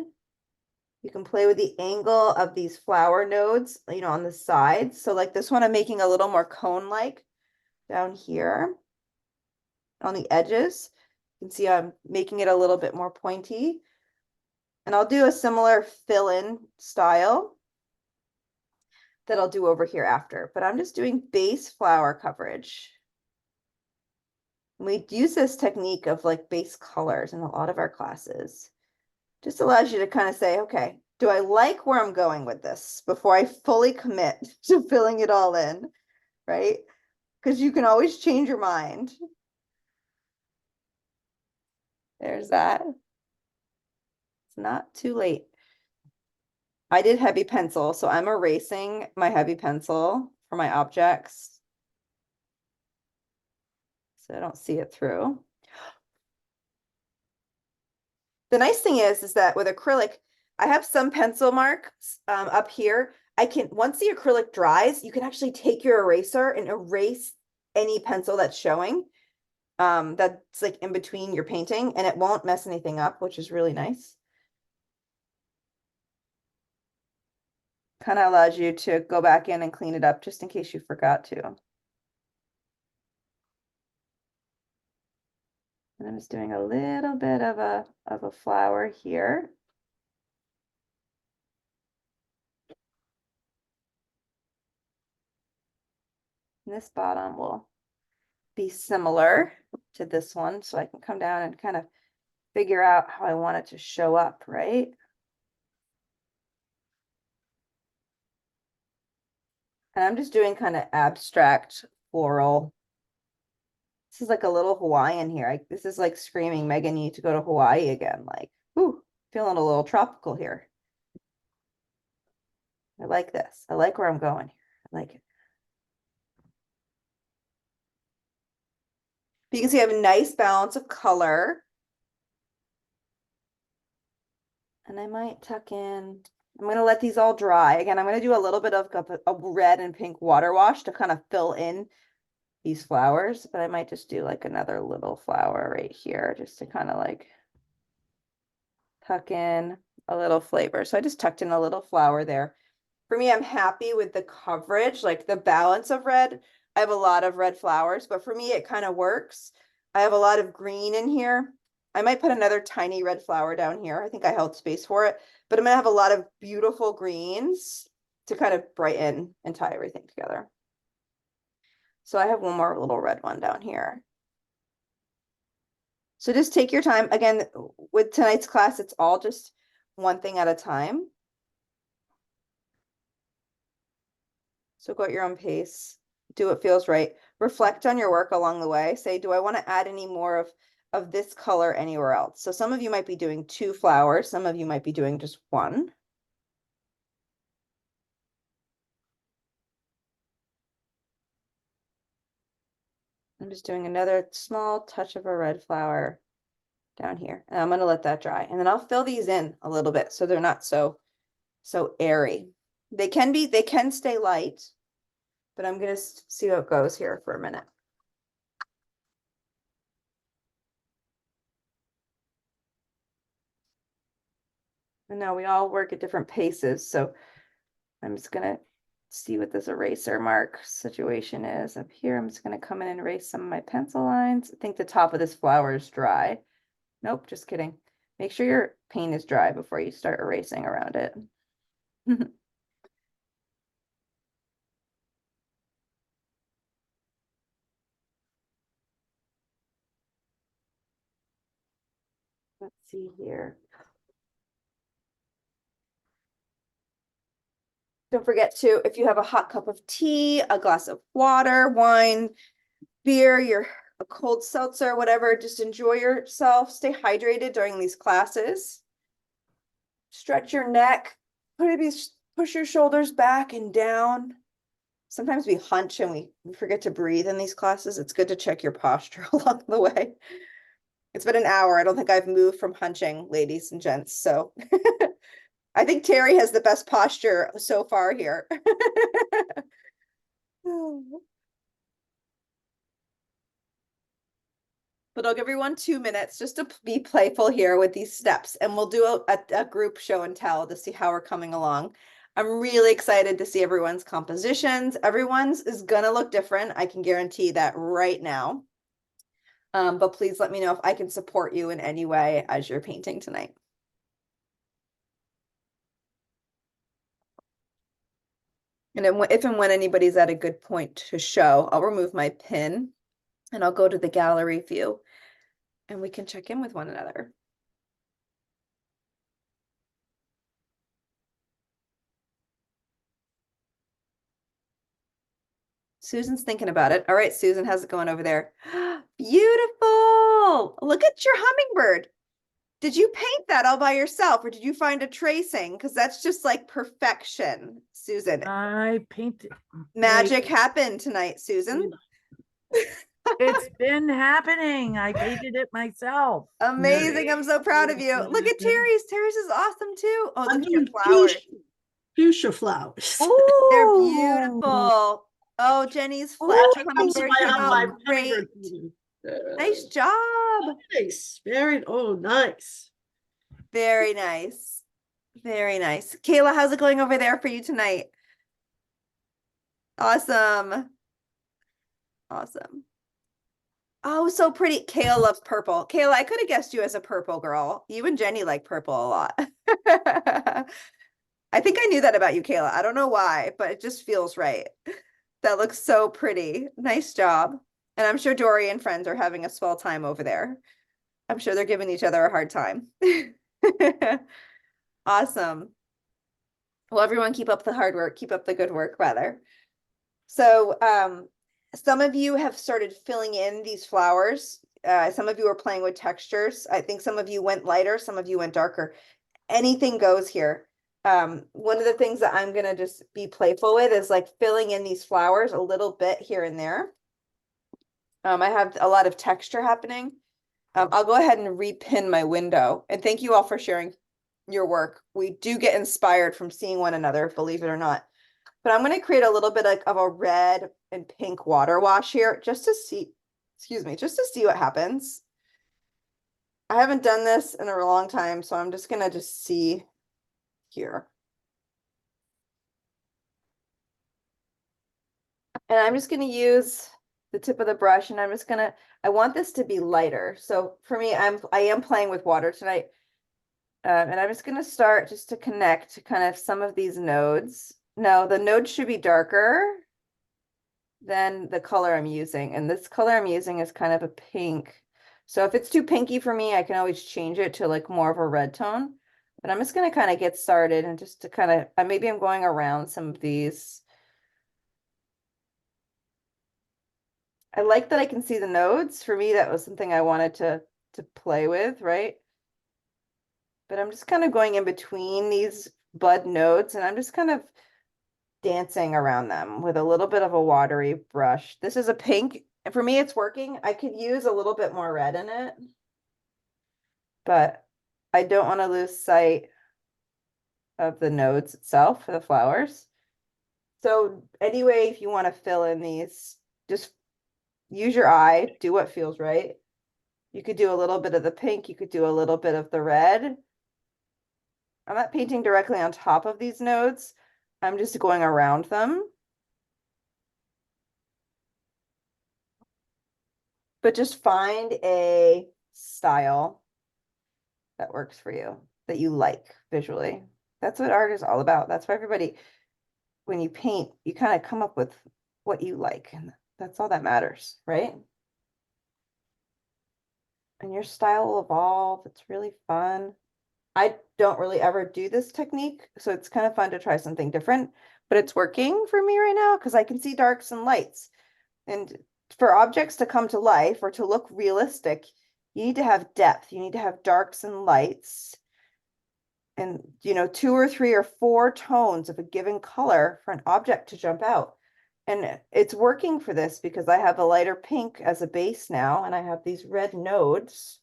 You can play with the angle of these flower nodes, you know, on the sides. So like this one, I'm making a little more cone-like down here on the edges. You can see I'm making it a little bit more pointy. And I'll do a similar fill-in style that I'll do over here after, but I'm just doing base flower coverage. And we use this technique of like base colors in a lot of our classes. Just allows you to kind of say, okay, do I like where I'm going with this before I fully commit to filling it all in, right? Because you can always change your mind. There's that. It's not too late. I did heavy pencil, so I'm erasing my heavy pencil for my objects, so I don't see it through. The nice thing is that with acrylic, I have some pencil marks up here. Once the acrylic dries, you can actually take your eraser and erase any pencil that's showing. That's like in between your painting, and it won't mess anything up, which is really nice. Kind of allows you to go back in and clean it up just in case you forgot to. And I'm just doing a little bit of a flower here. And this bottom will be similar to this one, so I can come down and kind of figure out how I want it to show up, right? And I'm just doing kind of abstract floral. This is like a little Hawaiian here. This is like screaming, Megan, you need to go to Hawaii again. Like, ooh, feeling a little tropical here. I like this. I like where I'm going here. I like it. But you can see I have a nice balance of color. And I might tuck in, I'm going to let these all dry. Again, I'm going to do a little bit of a red and pink water wash to kind of fill in these flowers, but I might just do like another little flower right here just to kind of like tuck in a little flavor. So I just tucked in a little flower there. For me, I'm happy with the coverage, like the balance of red. I have a lot of red flowers, but for me, it kind of works. I have a lot of green in here. I might put another tiny red flower down here. I think I held space for it, but I'm gonna have a lot of beautiful greens to kind of brighten and tie everything together. So I have one more little red one down here. So just take your time. Again, with tonight's class, it's all just one thing at a time. So go at your own pace, do what feels right. Reflect on your work along the way. Say, do I want to add any more of this color anywhere else? So some of you might be doing 2 flowers. Some of you might be doing just 1. I'm just doing another small touch of a red flower down here. And I'm going to let that dry. And then I'll fill these in a little bit so they're not so airy. They can stay light, but I'm going to see how it goes here for a minute. And now we all work at different paces. So I'm just going to see what this eraser mark situation is up here. I'm just going to come in and erase some of my pencil lines. I think the top of this flower is dry. Nope, just kidding. Make sure your paint is dry before you start erasing around it. Let's see here. Don't forget to, if you have a hot cup of tea, a glass of water, wine, beer, a cold seltzer, whatever, just enjoy yourself. Stay hydrated during these classes. Stretch your neck, push your shoulders back and down. Sometimes we hunch and we forget to breathe in these classes. It's good to check your posture along the way. It's been an hour. I don't think I've moved from hunching, ladies and gents. So I think Terry has the best posture so far here. But I'll give everyone 2 minutes just to be playful here with these steps, and we'll do a group show and tell to see how we're coming along. I'm really excited to see everyone's compositions. Everyone's is gonna look different. I can guarantee that right now. But please let me know if I can support you in any way as you're painting tonight. And then if and when anybody's at a good point to show, I'll remove my pin and I'll go to the gallery view and we can check in with one another. Susan's thinking about it. All right, Susan, how's it going over there? Beautiful. Look at your hummingbird. Did you paint that all by yourself or did you find a tracing? Because that's just like perfection, Susan. I painted. Magic happened tonight, Susan. It's been happening. I painted it myself. Amazing. I'm so proud of you. Look at Terry's. Terry's is awesome too. Oh, look at your flowers. Fuchsia flowers. They're beautiful. Oh, Jenny's hummingbird came out great. Nice job. Nice. Very, nice. Very nice. Very nice. Kayla, how's it going over there for you tonight? Awesome. Awesome. Oh, so pretty. Kayla loves purple. Kayla, I could have guessed you as a purple girl. You and Jenny like purple a lot. I think I knew that about you, Kayla. I don't know why, but it just feels right. That looks so pretty. Nice job. And I'm sure Dory and friends are having a swell time over there. I'm sure they're giving each other a hard time. Awesome. Well, everyone keep up the hard work. Keep up the good work, rather. So some of you have started filling in these flowers. Some of you are playing with textures. I think some of you went lighter, some of you went darker. Anything goes here. One of the things that I'm gonna just be playful with is like filling in these flowers a little bit here and there. I have a lot of texture happening. I'll go ahead and repin my window. And thank you all for sharing your work. We do get inspired from seeing one another, believe it or not. But I'm going to create a little bit of a red and pink water wash here just to see, excuse me, just to see what happens. I haven't done this in a long time, so I'm just going to just see here. And I'm just going to use the tip of the brush and I'm just going to, I want this to be lighter. So for me, I am playing with water tonight. And I'm just going to start just to connect kind of some of these nodes. Now the nodes should be darker than the color I'm using. And this color I'm using is kind of a pink. So if it's too pinky for me, I can always change it to like more of a red tone. But I'm just going to kind of get started and just to kind of, maybe I'm going around some of these. I like that I can see the nodes. For me, that was something I wanted to play with, right? But I'm just kind of going in between these bud nodes and I'm just kind of dancing around them with a little bit of a watery brush. This is a pink, and for me, it's working. I could use a little bit more red in it, but I don't want to lose sight of the nodes itself for the flowers. So anyway, if you want to fill in these, just use your eye, do what feels right. You could do a little bit of the pink, you could do a little bit of the red. I'm not painting directly on top of these nodes. I'm just going around them. But just find a style that works for you, that you like visually. That's what art is all about. That's why everybody, when you paint, you kind of come up with what you like, and that's all that matters, right? And your style will evolve. It's really fun. I don't really ever do this technique, so it's kind of fun to try something different, but it's working for me right now because I can see darks and lights. And for objects to come to life or to look realistic, you need to have depth. You need to have darks and lights and, you know, 2 or 3 or 4 tones of a given color for an object to jump out. And it's working for this because I have a lighter pink as a base now, and I have these red nodes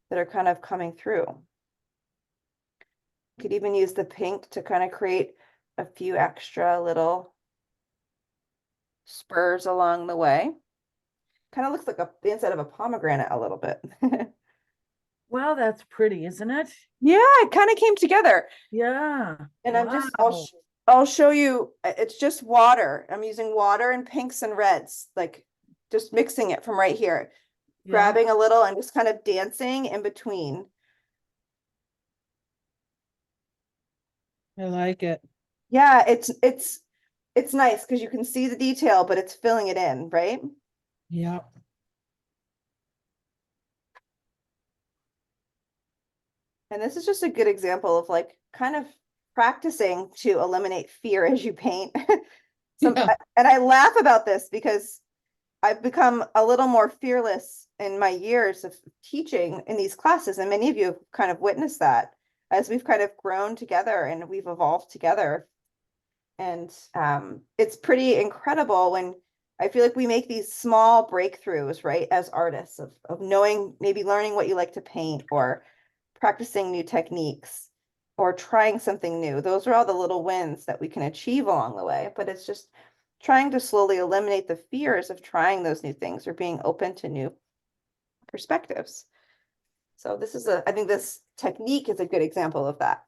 that are kind of coming through. Could even use the pink to kind of create a few extra little spurs along the way. Kind of looks like the inside of a pomegranate a little bit. Well, that's pretty, isn't it? Yeah, it kind of came together. Yeah. And Wow. I'll show you, it's just water. I'm using water and pinks and reds, like just mixing it from right here, Yeah. grabbing a little and just kind of dancing in between. I like it. Yeah, it's nice because you can see the detail, but it's filling it in, right? Yeah. And this is just a good example of like kind of practicing to eliminate fear as you paint. Yeah. And I laugh about this because I've become a little more fearless in my years of teaching in these classes, and many of you have kind of witnessed that as we've kind of grown together and we've evolved together. And it's pretty incredible when I feel like we make these small breakthroughs, right, as artists of knowing, maybe learning what you like to paint or practicing new techniques or trying something new. Those are all the little wins that we can achieve along the way. But it's just trying to slowly eliminate the fears of trying those new things or being open to new perspectives. So I think this technique is a good example of that.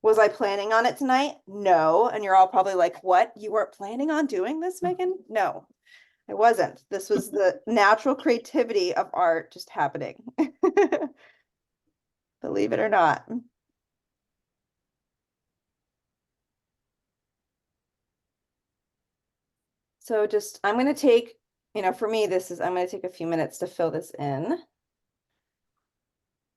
Was I planning on it tonight? No. And you're all probably like, what? You weren't planning on doing this, Megan? No, it wasn't. This was the natural creativity of art just happening. Believe it or not. So just, I'm going to take, for me, I'm going to take a few minutes to fill this in.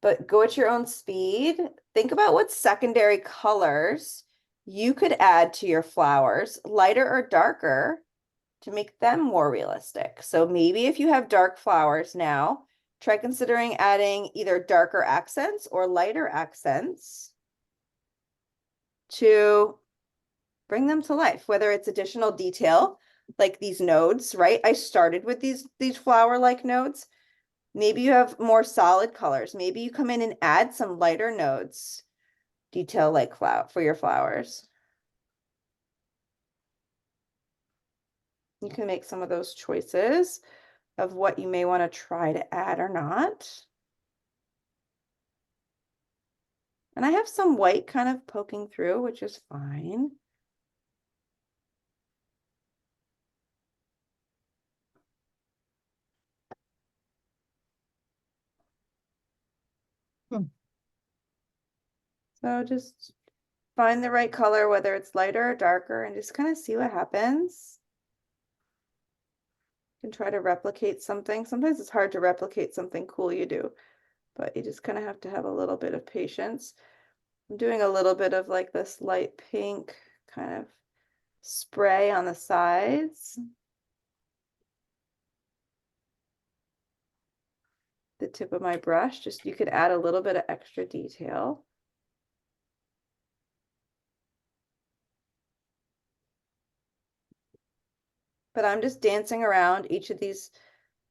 But go at your own speed. Think about what secondary colors you could add to your flowers, lighter or darker, to make them more realistic. So maybe if you have dark flowers now, try considering adding either darker accents or lighter accents to bring them to life, whether it's additional detail like these nodes, right? I started with these flower-like nodes. Maybe you have more solid colors. Maybe you come in and add some lighter nodes, detail like flower for your flowers. You can make some of those choices of what you may want to try to add or not. And I have some white kind of poking through, which is fine. So just find the right color, whether it's lighter or darker, and just kind of see what happens. You can try to replicate something. Sometimes it's hard to replicate something cool you do, but you just kind of have to have a little bit of patience. I'm doing a little bit of like this light pink kind of spray on the sides. The tip of my brush, just you could add a little bit of extra detail. But I'm just dancing around each of these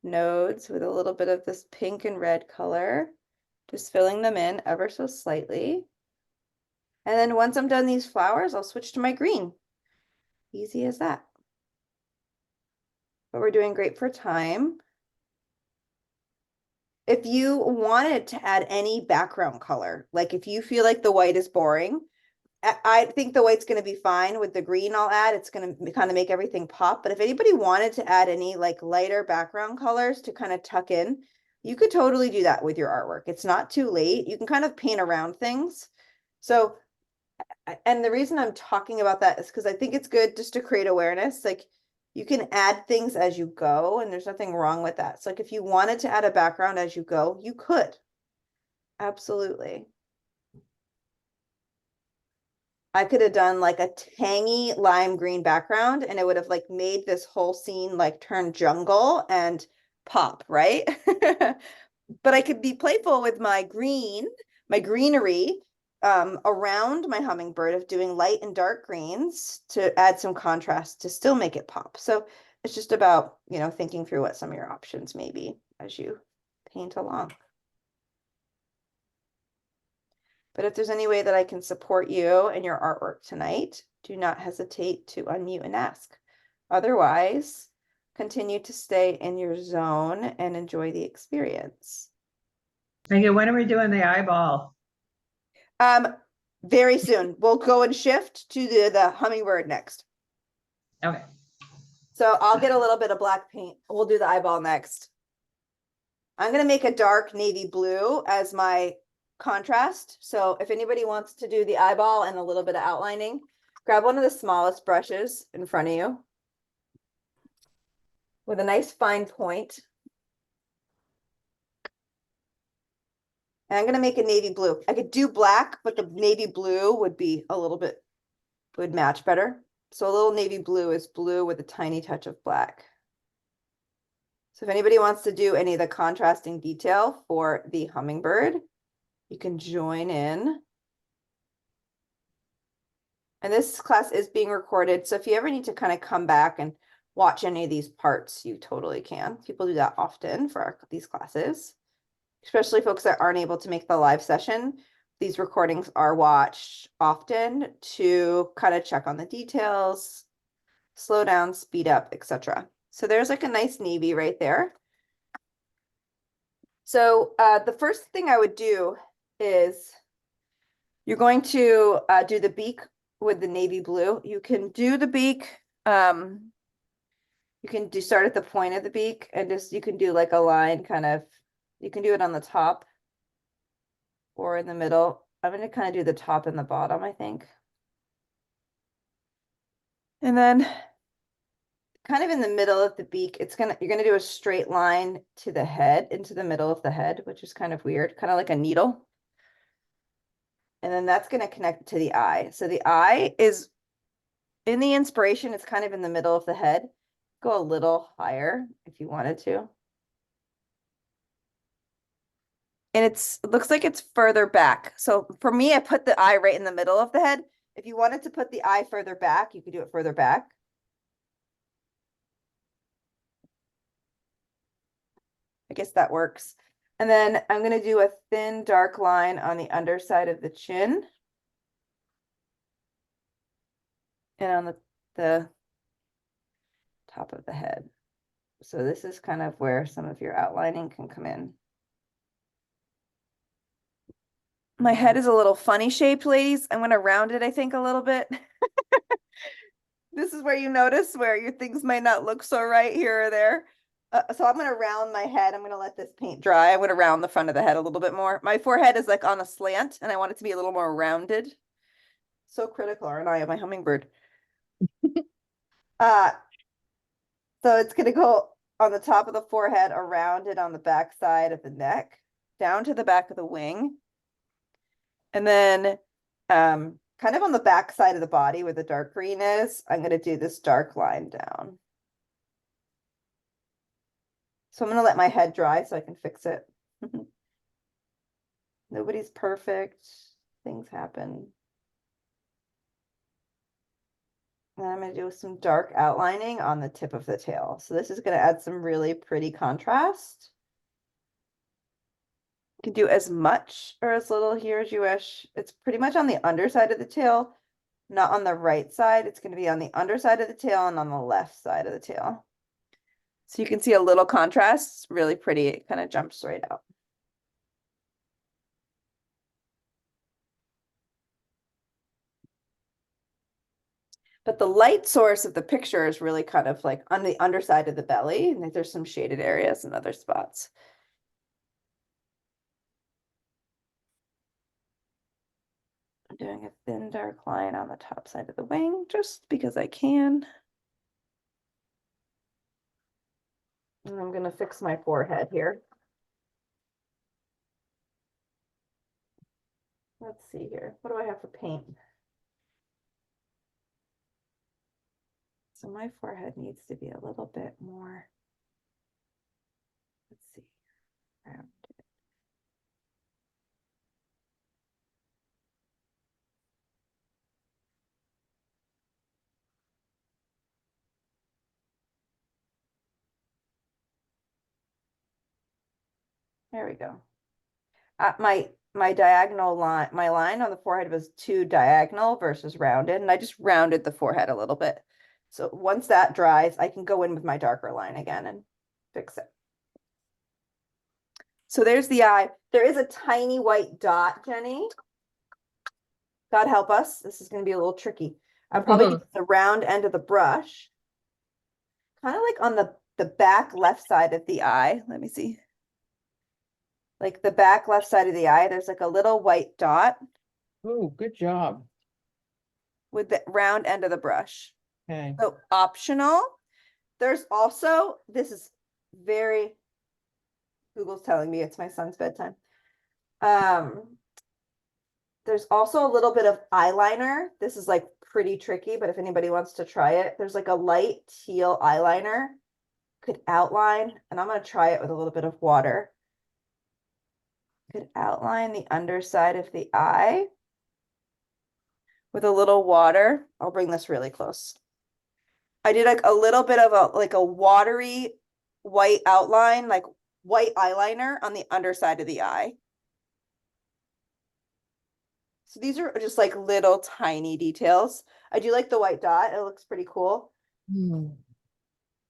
nodes with a little bit of this pink and red color, just filling them in ever so slightly. And then once I'm done these flowers, I'll switch to my green. Easy as that. But we're doing great for time. If you wanted to add any background color, like if you feel like the white is boring, I think the white's going to be fine with the green I'll add. It's going to kind of make everything pop. But if anybody wanted to add any like lighter background colors to kind of tuck in, you could totally do that with your artwork. It's not too late. You can kind of paint around things. So, and the reason I'm talking about that is because I think it's good just to create awareness. Like you can add things as you go, and there's nothing wrong with that. So like if you wanted to add a background as you go, you could. Absolutely. I could have done like a tangy lime green background and it would have like made this whole scene like turn jungle and pop, right? But I could be playful with my greenery around my hummingbird of doing light and dark greens to add some contrast to still make it pop. So it's just about, thinking through what some of your options may be as you paint along. But if there's any way that I can support you and your artwork tonight, do not hesitate to unmute and ask. Otherwise, continue to stay in your zone and enjoy the experience. Okay, when are we doing the eyeball? Very soon. We'll go and shift to the hummingbird next. Okay. So I'll get a little bit of black paint. We'll do the eyeball next. I'm going to make a dark navy blue as my contrast. So if anybody wants to do the eyeball and a little bit of outlining, grab one of the smallest brushes in front of you with a nice fine point. And I'm going to make a navy blue. I could do black, but the navy blue would be would match better. So a little navy blue is blue with a tiny touch of black. So if anybody wants to do any of the contrasting detail for the hummingbird, you can join in. And this class is being recorded. So if you ever need to kind of come back and watch any of these parts, you totally can. People do that often for these classes, especially folks that aren't able to make the live session. These recordings are watched often to kind of check on the details, slow down, speed up, etc. So there's like a nice navy right there. So the first thing I would do is you're going to do the beak with the navy blue. You can do the beak. You can start at the point of the beak and you can do like a line kind of, you can do it on the top or in the middle. I'm going to kind of do the top and the bottom, I think. And then kind of in the middle of the beak, you're going to do a straight line to the head, into the middle of the head, which is kind of weird, kind of like a needle. And then that's going to connect to the eye. So the eye is in the inspiration, it's kind of in the middle of the head. Go a little higher if you wanted to. And it looks like it's further back. So for me, I put the eye right in the middle of the head. If you wanted to put the eye further back, you could do it further back. I guess that works. And then I'm going to do a thin dark line on the underside of the chin. And on the top of the head. So this is kind of where some of your outlining can come in. My head is a little funny shaped, ladies. I'm going to round it, I think, a little bit. This is where you notice where your things might not look so right here or there. So I'm going to round my head. I'm going to let this paint dry. I'm going to round the front of the head a little bit more. My forehead is like on a slant and I want it to be a little more rounded. So critical, aren't I, of my hummingbird? So it's going to go on the top of the forehead, around it on the back side of the neck, down to the back of the wing. And then kind of on the back side of the body where the dark green is, I'm going to do this dark line down. So I'm going to let my head dry so I can fix it. Nobody's perfect. Things happen. And I'm going to do some dark outlining on the tip of the tail. So this is going to add some really pretty contrast. You can do as much or as little here as you wish. It's pretty much on the underside of the tail, not on the right side. It's going to be on the underside of the tail and on the left side of the tail. So you can see a little contrast. It's really pretty. It kind of jumps right out. But the light source of the picture is really kind of like on the underside of the belly, and there's some shaded areas and other spots. I'm doing a thin dark line on the top side of the wing just because I can. And I'm going to fix my forehead here. Let's see here. What do I have for paint? So my forehead needs to be a little bit more, let's see, rounded. There we go. My diagonal line, my line on the forehead was too diagonal versus rounded, and I just rounded the forehead a little bit. So once that dries, I can go in with my darker line again and fix it. So there's the eye. There is a tiny white dot, Jenny. God help us. This is going to be a little tricky. I'll probably use the round end of the brush, kind of like on the back left side of the eye. Let me see. Like the back left side of the eye, there's like a little white dot. Oh, good job. With the round end of the brush. Okay. So optional. There's also, this is very, Google's telling me it's my son's bedtime. There's also a little bit of eyeliner. This is like pretty tricky, but if anybody wants to try it, there's like a light teal eyeliner. Could outline, and I'm going to try it with a little bit of water. Could outline the underside of the eye with a little water. I'll bring this really close. I did like a little bit of a watery white outline, like white eyeliner on the underside of the eye. So these are just like little tiny details. I do like the white dot. It looks pretty cool. And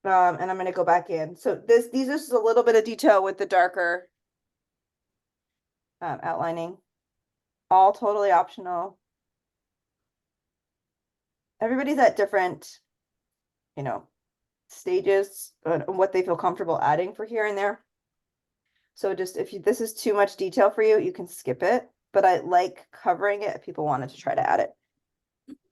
I'm going to go back in. So these are just a little bit of detail with the darker outlining. All totally optional. Everybody's at different, stages and what they feel comfortable adding for here and there. So just if this is too much detail for you, you can skip it. But I like covering it if people wanted to try to add it.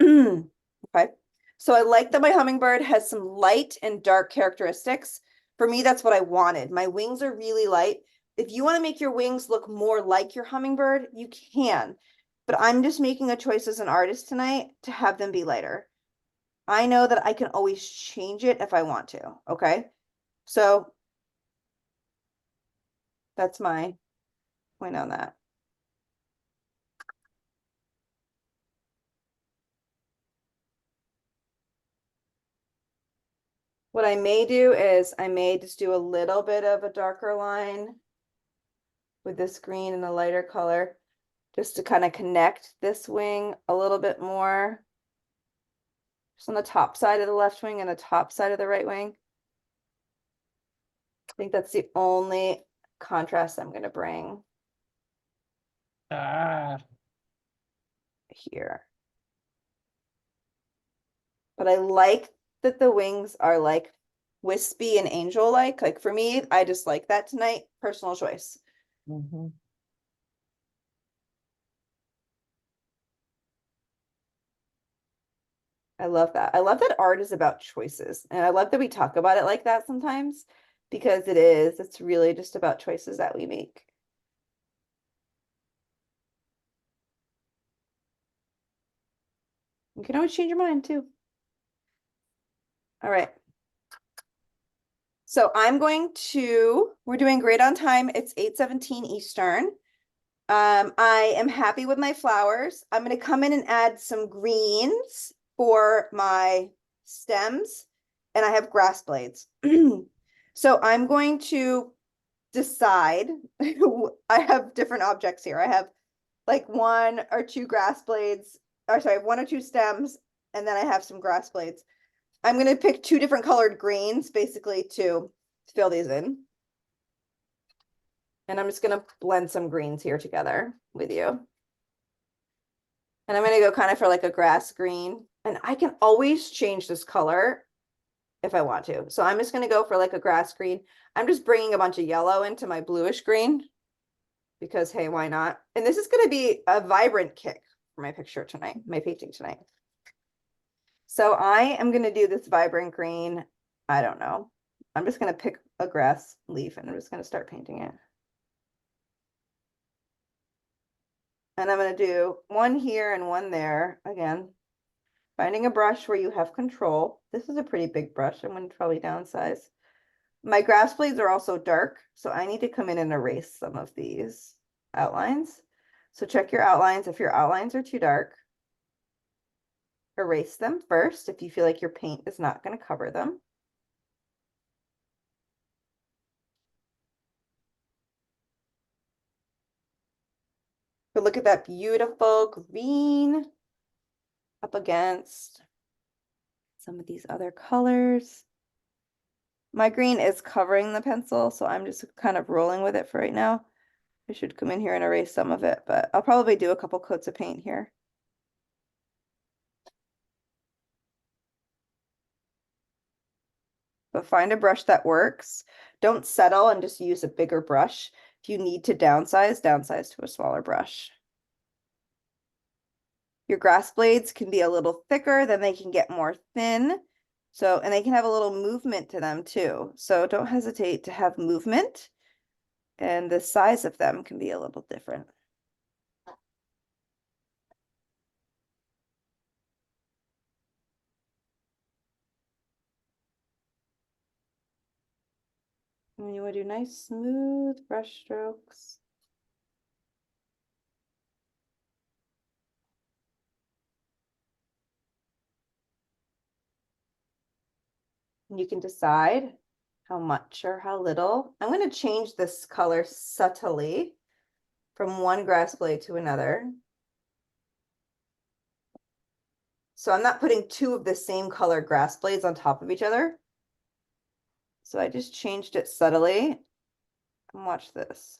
Okay. So I like that my hummingbird has some light and dark characteristics. For me, that's what I wanted. My wings are really light. If you want to make your wings look more like your hummingbird, you can. But I'm just making a choice as an artist tonight to have them be lighter. I know that I can always change it if I want to. Okay. So that's my point on that. What I may do is I may just do a little bit of a darker line with this green and a lighter color, just to kind of connect this wing a little bit more. Just on the top side of the left wing and the top side of the right wing. I think that's the only contrast I'm gonna bring Ah, here. But I like that the wings are like wispy and angel-like. Like for me, I just like that tonight. Personal choice. mhm. I love that. I love that art is about choices. And I love that we talk about it like that sometimes because it is. It's really just about choices that we make. You can always change your mind too. All right. So we're doing great on time. It's 8:17 Eastern. I am happy with my flowers. I'm going to come in and add some greens for my stems, and I have grass blades. So I'm going to decide. I have different objects here. I have like one or two grass blades, or sorry, one or two stems, and then I have some grass blades. I'm going to pick two different colored greens basically to fill these in. And I'm just going to blend some greens here together with you. And I'm going to go kind of for like a grass green. And I can always change this color if I want to. So I'm just going to go for like a grass green. I'm just bringing a bunch of yellow into my bluish green because, hey, why not? And this is going to be a vibrant kick for my picture tonight, my painting tonight. So I am going to do this vibrant green. I don't know. I'm just going to pick a grass leaf and I'm just going to start painting it. And I'm going to do one here and one there. Again, finding a brush where you have control. This is a pretty big brush. I'm going to probably downsize. My grass blades are also dark, so I need to come in and erase some of these outlines. So check your outlines. If your outlines are too dark, erase them first if you feel like your paint is not going to cover them. But look at that beautiful green up against some of these other colors. My green is covering the pencil, so I'm just kind of rolling with it for right now. I should come in here and erase some of it, but I'll probably do a couple coats of paint here. But find a brush that works. Don't settle and just use a bigger brush. If you need to downsize, downsize to a smaller brush. Your grass blades can be a little thicker, then they can get more thin. So, and they can have a little movement to them too. So don't hesitate to have movement. And the size of them can be a little different. And you want to do nice smooth brush strokes. And you can decide how much or how little. I'm going to change this color subtly from one grass blade to another. So I'm not putting two of the same color grass blades on top of each other. So I just changed it subtly. And watch this.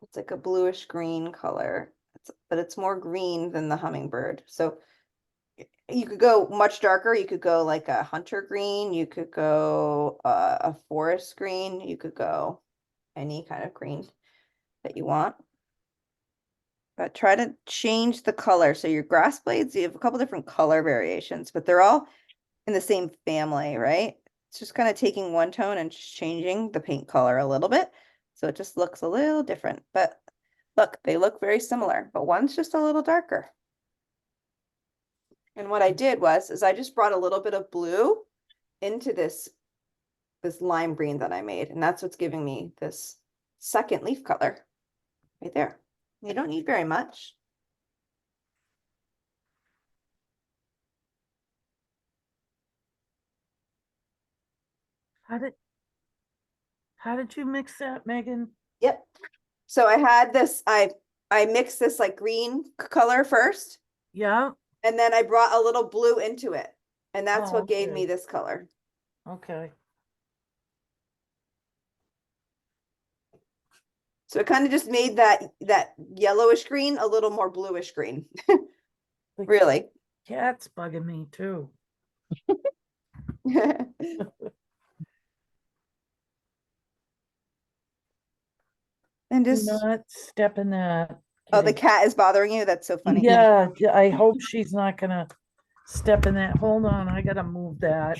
It's like a bluish green color, but it's more green than the hummingbird. So you could go much darker. You could go like a hunter green. You could go a forest green. You could go any kind of green that you want. But try to change the color. So your grass blades, you have a couple different color variations, but they're all in the same family, right? It's just kind of taking one tone and just changing the paint color a little bit. So it just looks a little different. But look, they look very similar, but one's just a little darker. And what I did is I just brought a little bit of blue into this lime green that I made. And that's what's giving me this second leaf color right there. You don't need very much. How did you mix that, Megan? Yep. So I had this, I mixed this like green color first. Yeah. And then I brought a little blue into it. And that's Oh, what gave me okay. this color. Okay. So it kind of just made that yellowish green a little more bluish green. The Really. cat's bugging me too. And Do just, not step in that. oh, the kitty. cat is bothering you? That's so funny. Yeah, I hope she's not gonna step in that. Hold on, I gotta move that.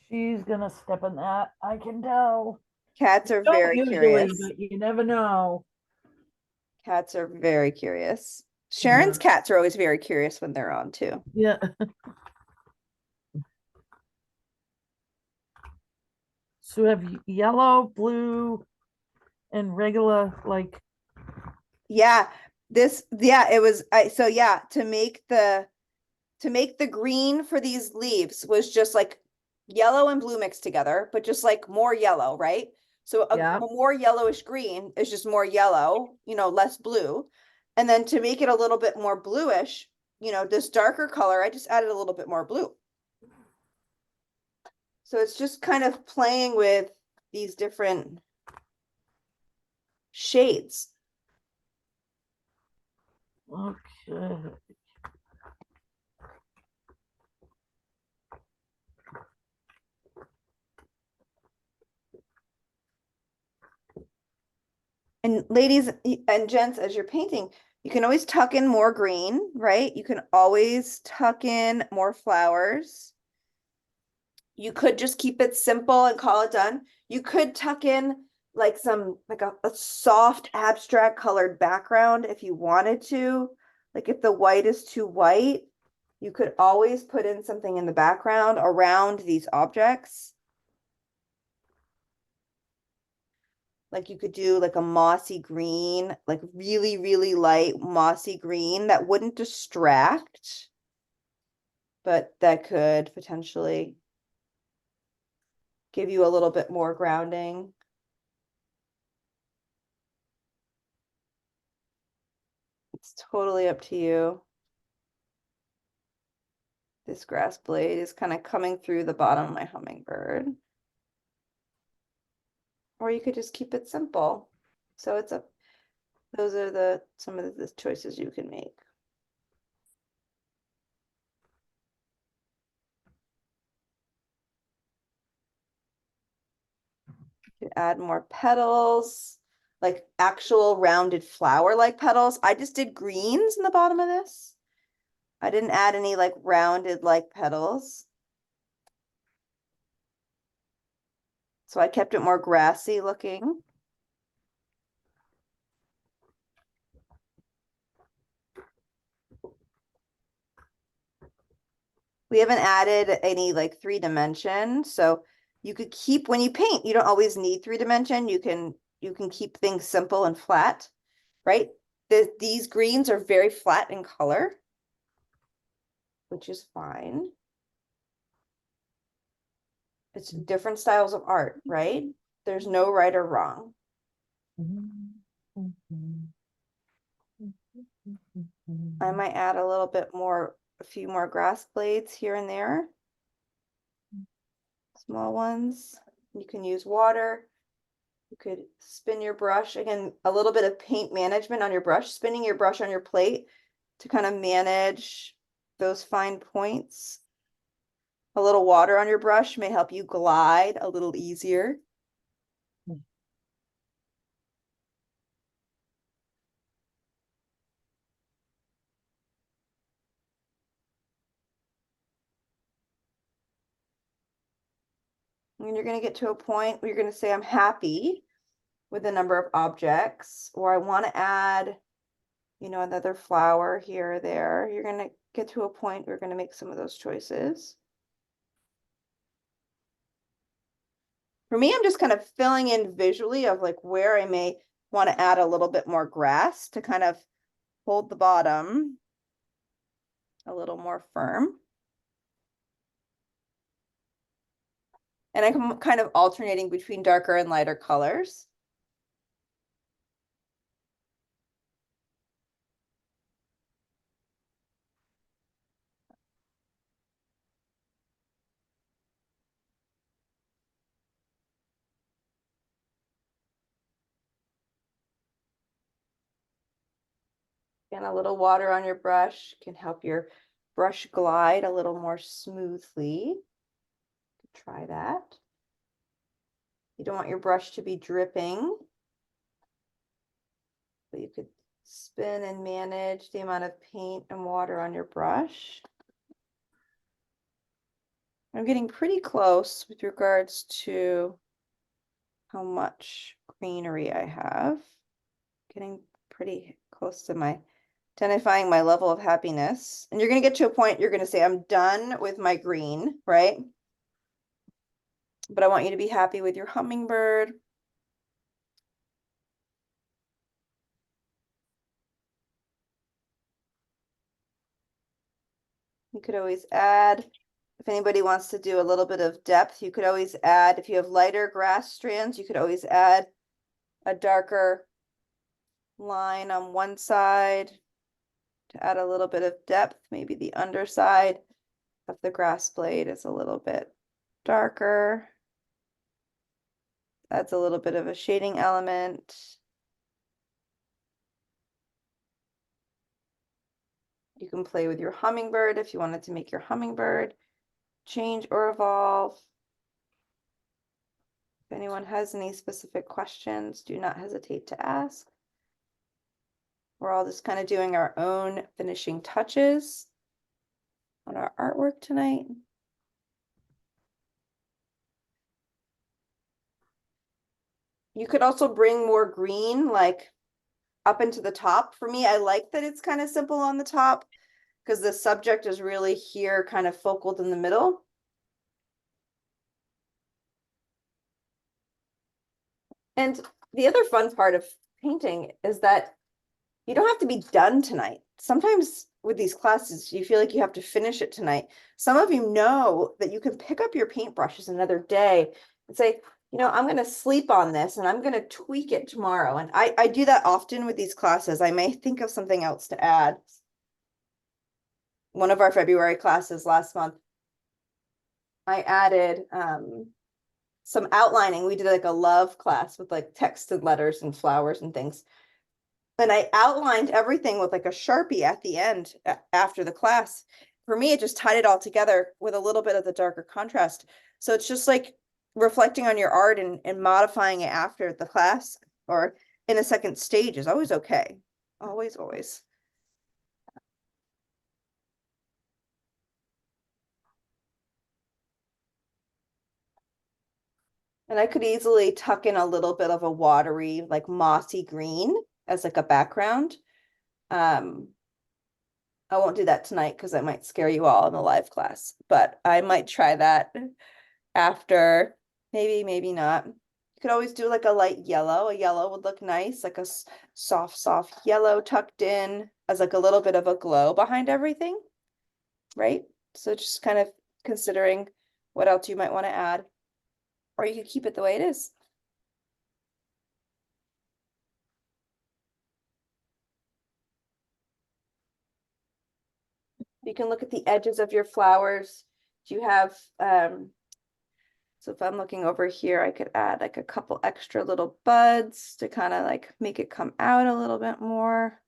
She's gonna step in that. I can tell. Cats are Don't very usually, curious. but you never know. Cats are very curious. Sharon's cats are always very curious when they're on too. Yeah. So we have yellow, blue, and regular, like, Yeah, it was, so yeah, to make the green for these leaves was just like yellow and blue mixed together, but just like more yellow, right? So yeah. a more yellowish green is just more yellow, less blue. And then to make it a little bit more bluish, this darker color, I just added a little bit more blue. So it's just kind of playing with these different shades. Okay. And ladies and gents, as you're painting, you can always tuck in more green, right? You can always tuck in more flowers. You could just keep it simple and call it done. You could tuck in like a soft abstract colored background if you wanted to. Like if the white is too white, you could always put in something in the background around these objects. Like you could do like a mossy green, like really, really light mossy green that wouldn't distract, but that could potentially give you a little bit more grounding. It's totally up to you. This grass blade is kind of coming through the bottom of my hummingbird. Or you could just keep it simple. So it's up. Those are some of the choices you can make. You can add more petals, like actual rounded flower-like petals. I just did greens in the bottom of this. I didn't add any like rounded like petals. So I kept it more grassy looking. We haven't added any like 3 dimension. So you could keep, when you paint, you don't always need 3 dimension. You can keep things simple and flat, right? These greens are very flat in color, which is fine. It's different styles of art, right? There's no right or wrong. I might add a few more grass blades here and there. Small ones. You can use water. You could spin your brush. Again, a little bit of paint management on your brush, spinning your brush on your plate to kind of manage those fine points. A little water on your brush may help you glide a little easier. And you're going to get to a point where you're going to say, I'm happy with the number of objects, or I want to add, another flower here or there. You're going to get to a point where you're going to make some of those choices. For me, I'm just kind of filling in visually of like where I may want to add a little bit more grass to kind of hold the bottom a little more firm. And I'm kind of alternating between darker and lighter colors. And a little water on your brush can help your brush glide a little more smoothly. Try that. You don't want your brush to be dripping, but you could spin and manage the amount of paint and water on your brush. I'm getting pretty close with regards to how much greenery I have. Getting pretty close to my identifying my level of happiness. And you're going to get to a point you're going to say, I'm done with my green, right? But I want you to be happy with your hummingbird. You could always add, if anybody wants to do a little bit of depth, you could always add, if you have lighter grass strands, you could always add a darker line on one side to add a little bit of depth. Maybe the underside of the grass blade is a little bit darker. Adds a little bit of a shading element. You can play with your hummingbird if you wanted to make your hummingbird change or evolve. If anyone has any specific questions, do not hesitate to ask. We're all just kind of doing our own finishing touches on our artwork tonight. You could also bring more green, like up into the top. For me, I like that it's kind of simple on the top because the subject is really here, kind of focaled in the middle. And the other fun part of painting is that you don't have to be done tonight. Sometimes with these classes, you feel like you have to finish it tonight. Some of you know that you can pick up your paintbrushes another day and say, you know, I'm going to sleep on this and I'm going to tweak it tomorrow. And I do that often with these classes. I may think of something else to add. One of our February classes last month, I added some outlining. We did like a love class with like text and letters and flowers and things. And I outlined everything with like a Sharpie at the end after the class. For me, it just tied it all together with a little bit of the darker contrast. So it's just like reflecting on your art and modifying it after the class or in a second stage is always okay. Always, always. And I could easily tuck in a little bit of a watery, like mossy green as like a background. I won't do that tonight because I might scare you all in the live class, but I might try that after, maybe not. You could always do like a light yellow. A yellow would look nice, like a soft yellow tucked in as like a little bit of a glow behind everything, right? So just kind of considering what else you might want to add, or you could keep it the way it is. You can look at the edges of your flowers. Do you have, so if I'm looking over here, I could add like a couple extra little buds to kind of like make it come out a little bit more.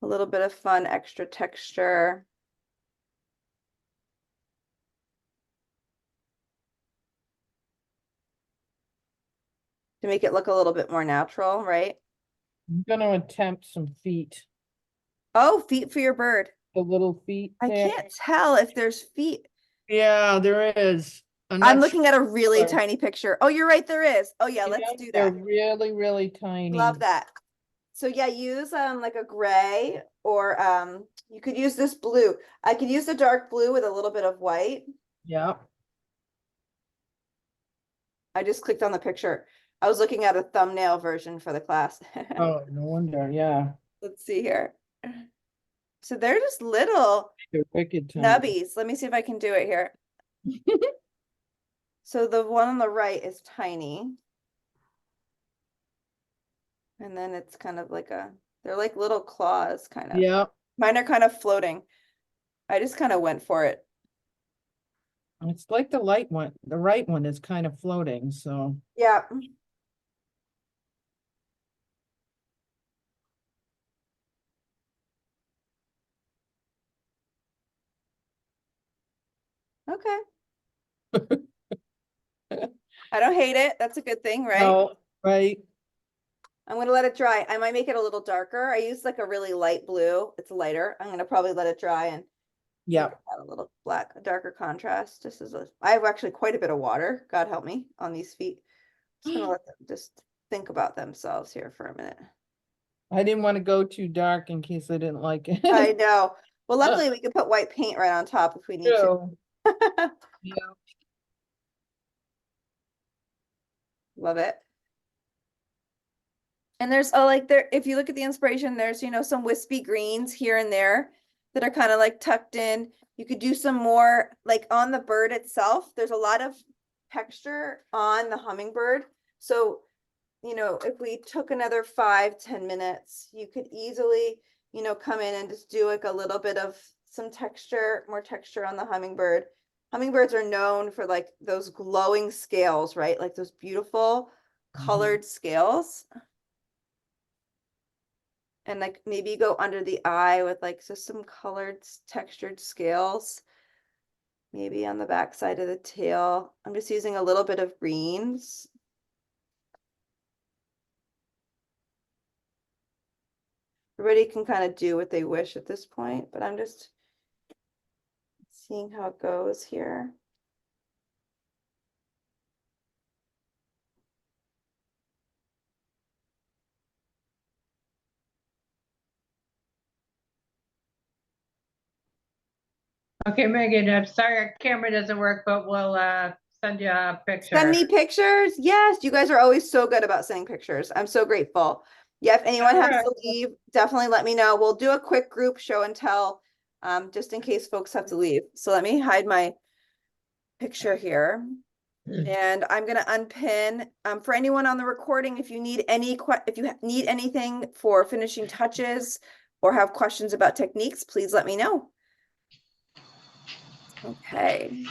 A little bit of fun extra texture. To make it look a little bit more natural, right? I'm gonna attempt some feet, Oh, feet for your bird. the little feet I there. can't tell if there's feet. Yeah, there is. I'm not looking at a really sure. tiny picture. Oh, you're right, there is. Oh yeah, let's Yeah, do they're that. really, really tiny. Love that. So yeah, use like a gray or you could use this blue. I could use the dark blue with a little bit of white. Yeah. I just clicked on the picture. I was looking at a thumbnail version for the class. Oh, no wonder. Yeah. Let's see here. So they're just little They're wicked tiny. nubbies. Let me see if I can do it here. So the one on the right is tiny. And then it's kind of like they're like little claws kind of. Yeah. Mine are kind of floating. I just kind of went for it. It's like the light one, the right one is kind of floating, so. Yeah. Okay. I don't hate it. That's a good thing, right? No, right? I'm gonna let it dry. I might make it a little darker. I used like a really light blue. It's lighter. I'm gonna probably let it dry and Yeah. add a little black, a darker contrast. Just as I have actually quite a bit of water. God help me on these feet. Just gonna let them just think about themselves here for a minute. I didn't want to go too dark in case I didn't like it. I know. Well, luckily we can put white paint right on top if we need to. True. Yeah. Love it. And there's like there, if you look at the inspiration, there's, some wispy greens here and there that are kind of like tucked in. You could do some more like on the bird itself. There's a lot of texture on the hummingbird. So, if we took another 5-10 minutes, you could easily, come in and just do like a little bit of some texture, more texture on the hummingbird. Hummingbirds are known for like those glowing scales, right? Like those beautiful colored scales. And like maybe go under the eye with like just some colored textured scales. Maybe on the back side of the tail. I'm just using a little bit of greens. Everybody can kind of do what they wish at this point, but I'm just seeing how it goes here. Okay, Megan, I'm sorry our camera doesn't work, but we'll send you a picture. Send me pictures. Yes, you guys are always so good about sending pictures. I'm so grateful. Yeah, if anyone has to leave, definitely let me know. We'll do a quick group show and tell, just in case folks have to leave. So let me hide my picture here. And I'm going to unpin for anyone on the recording. If you need need anything for finishing touches or have questions about techniques, please let me know. Okay.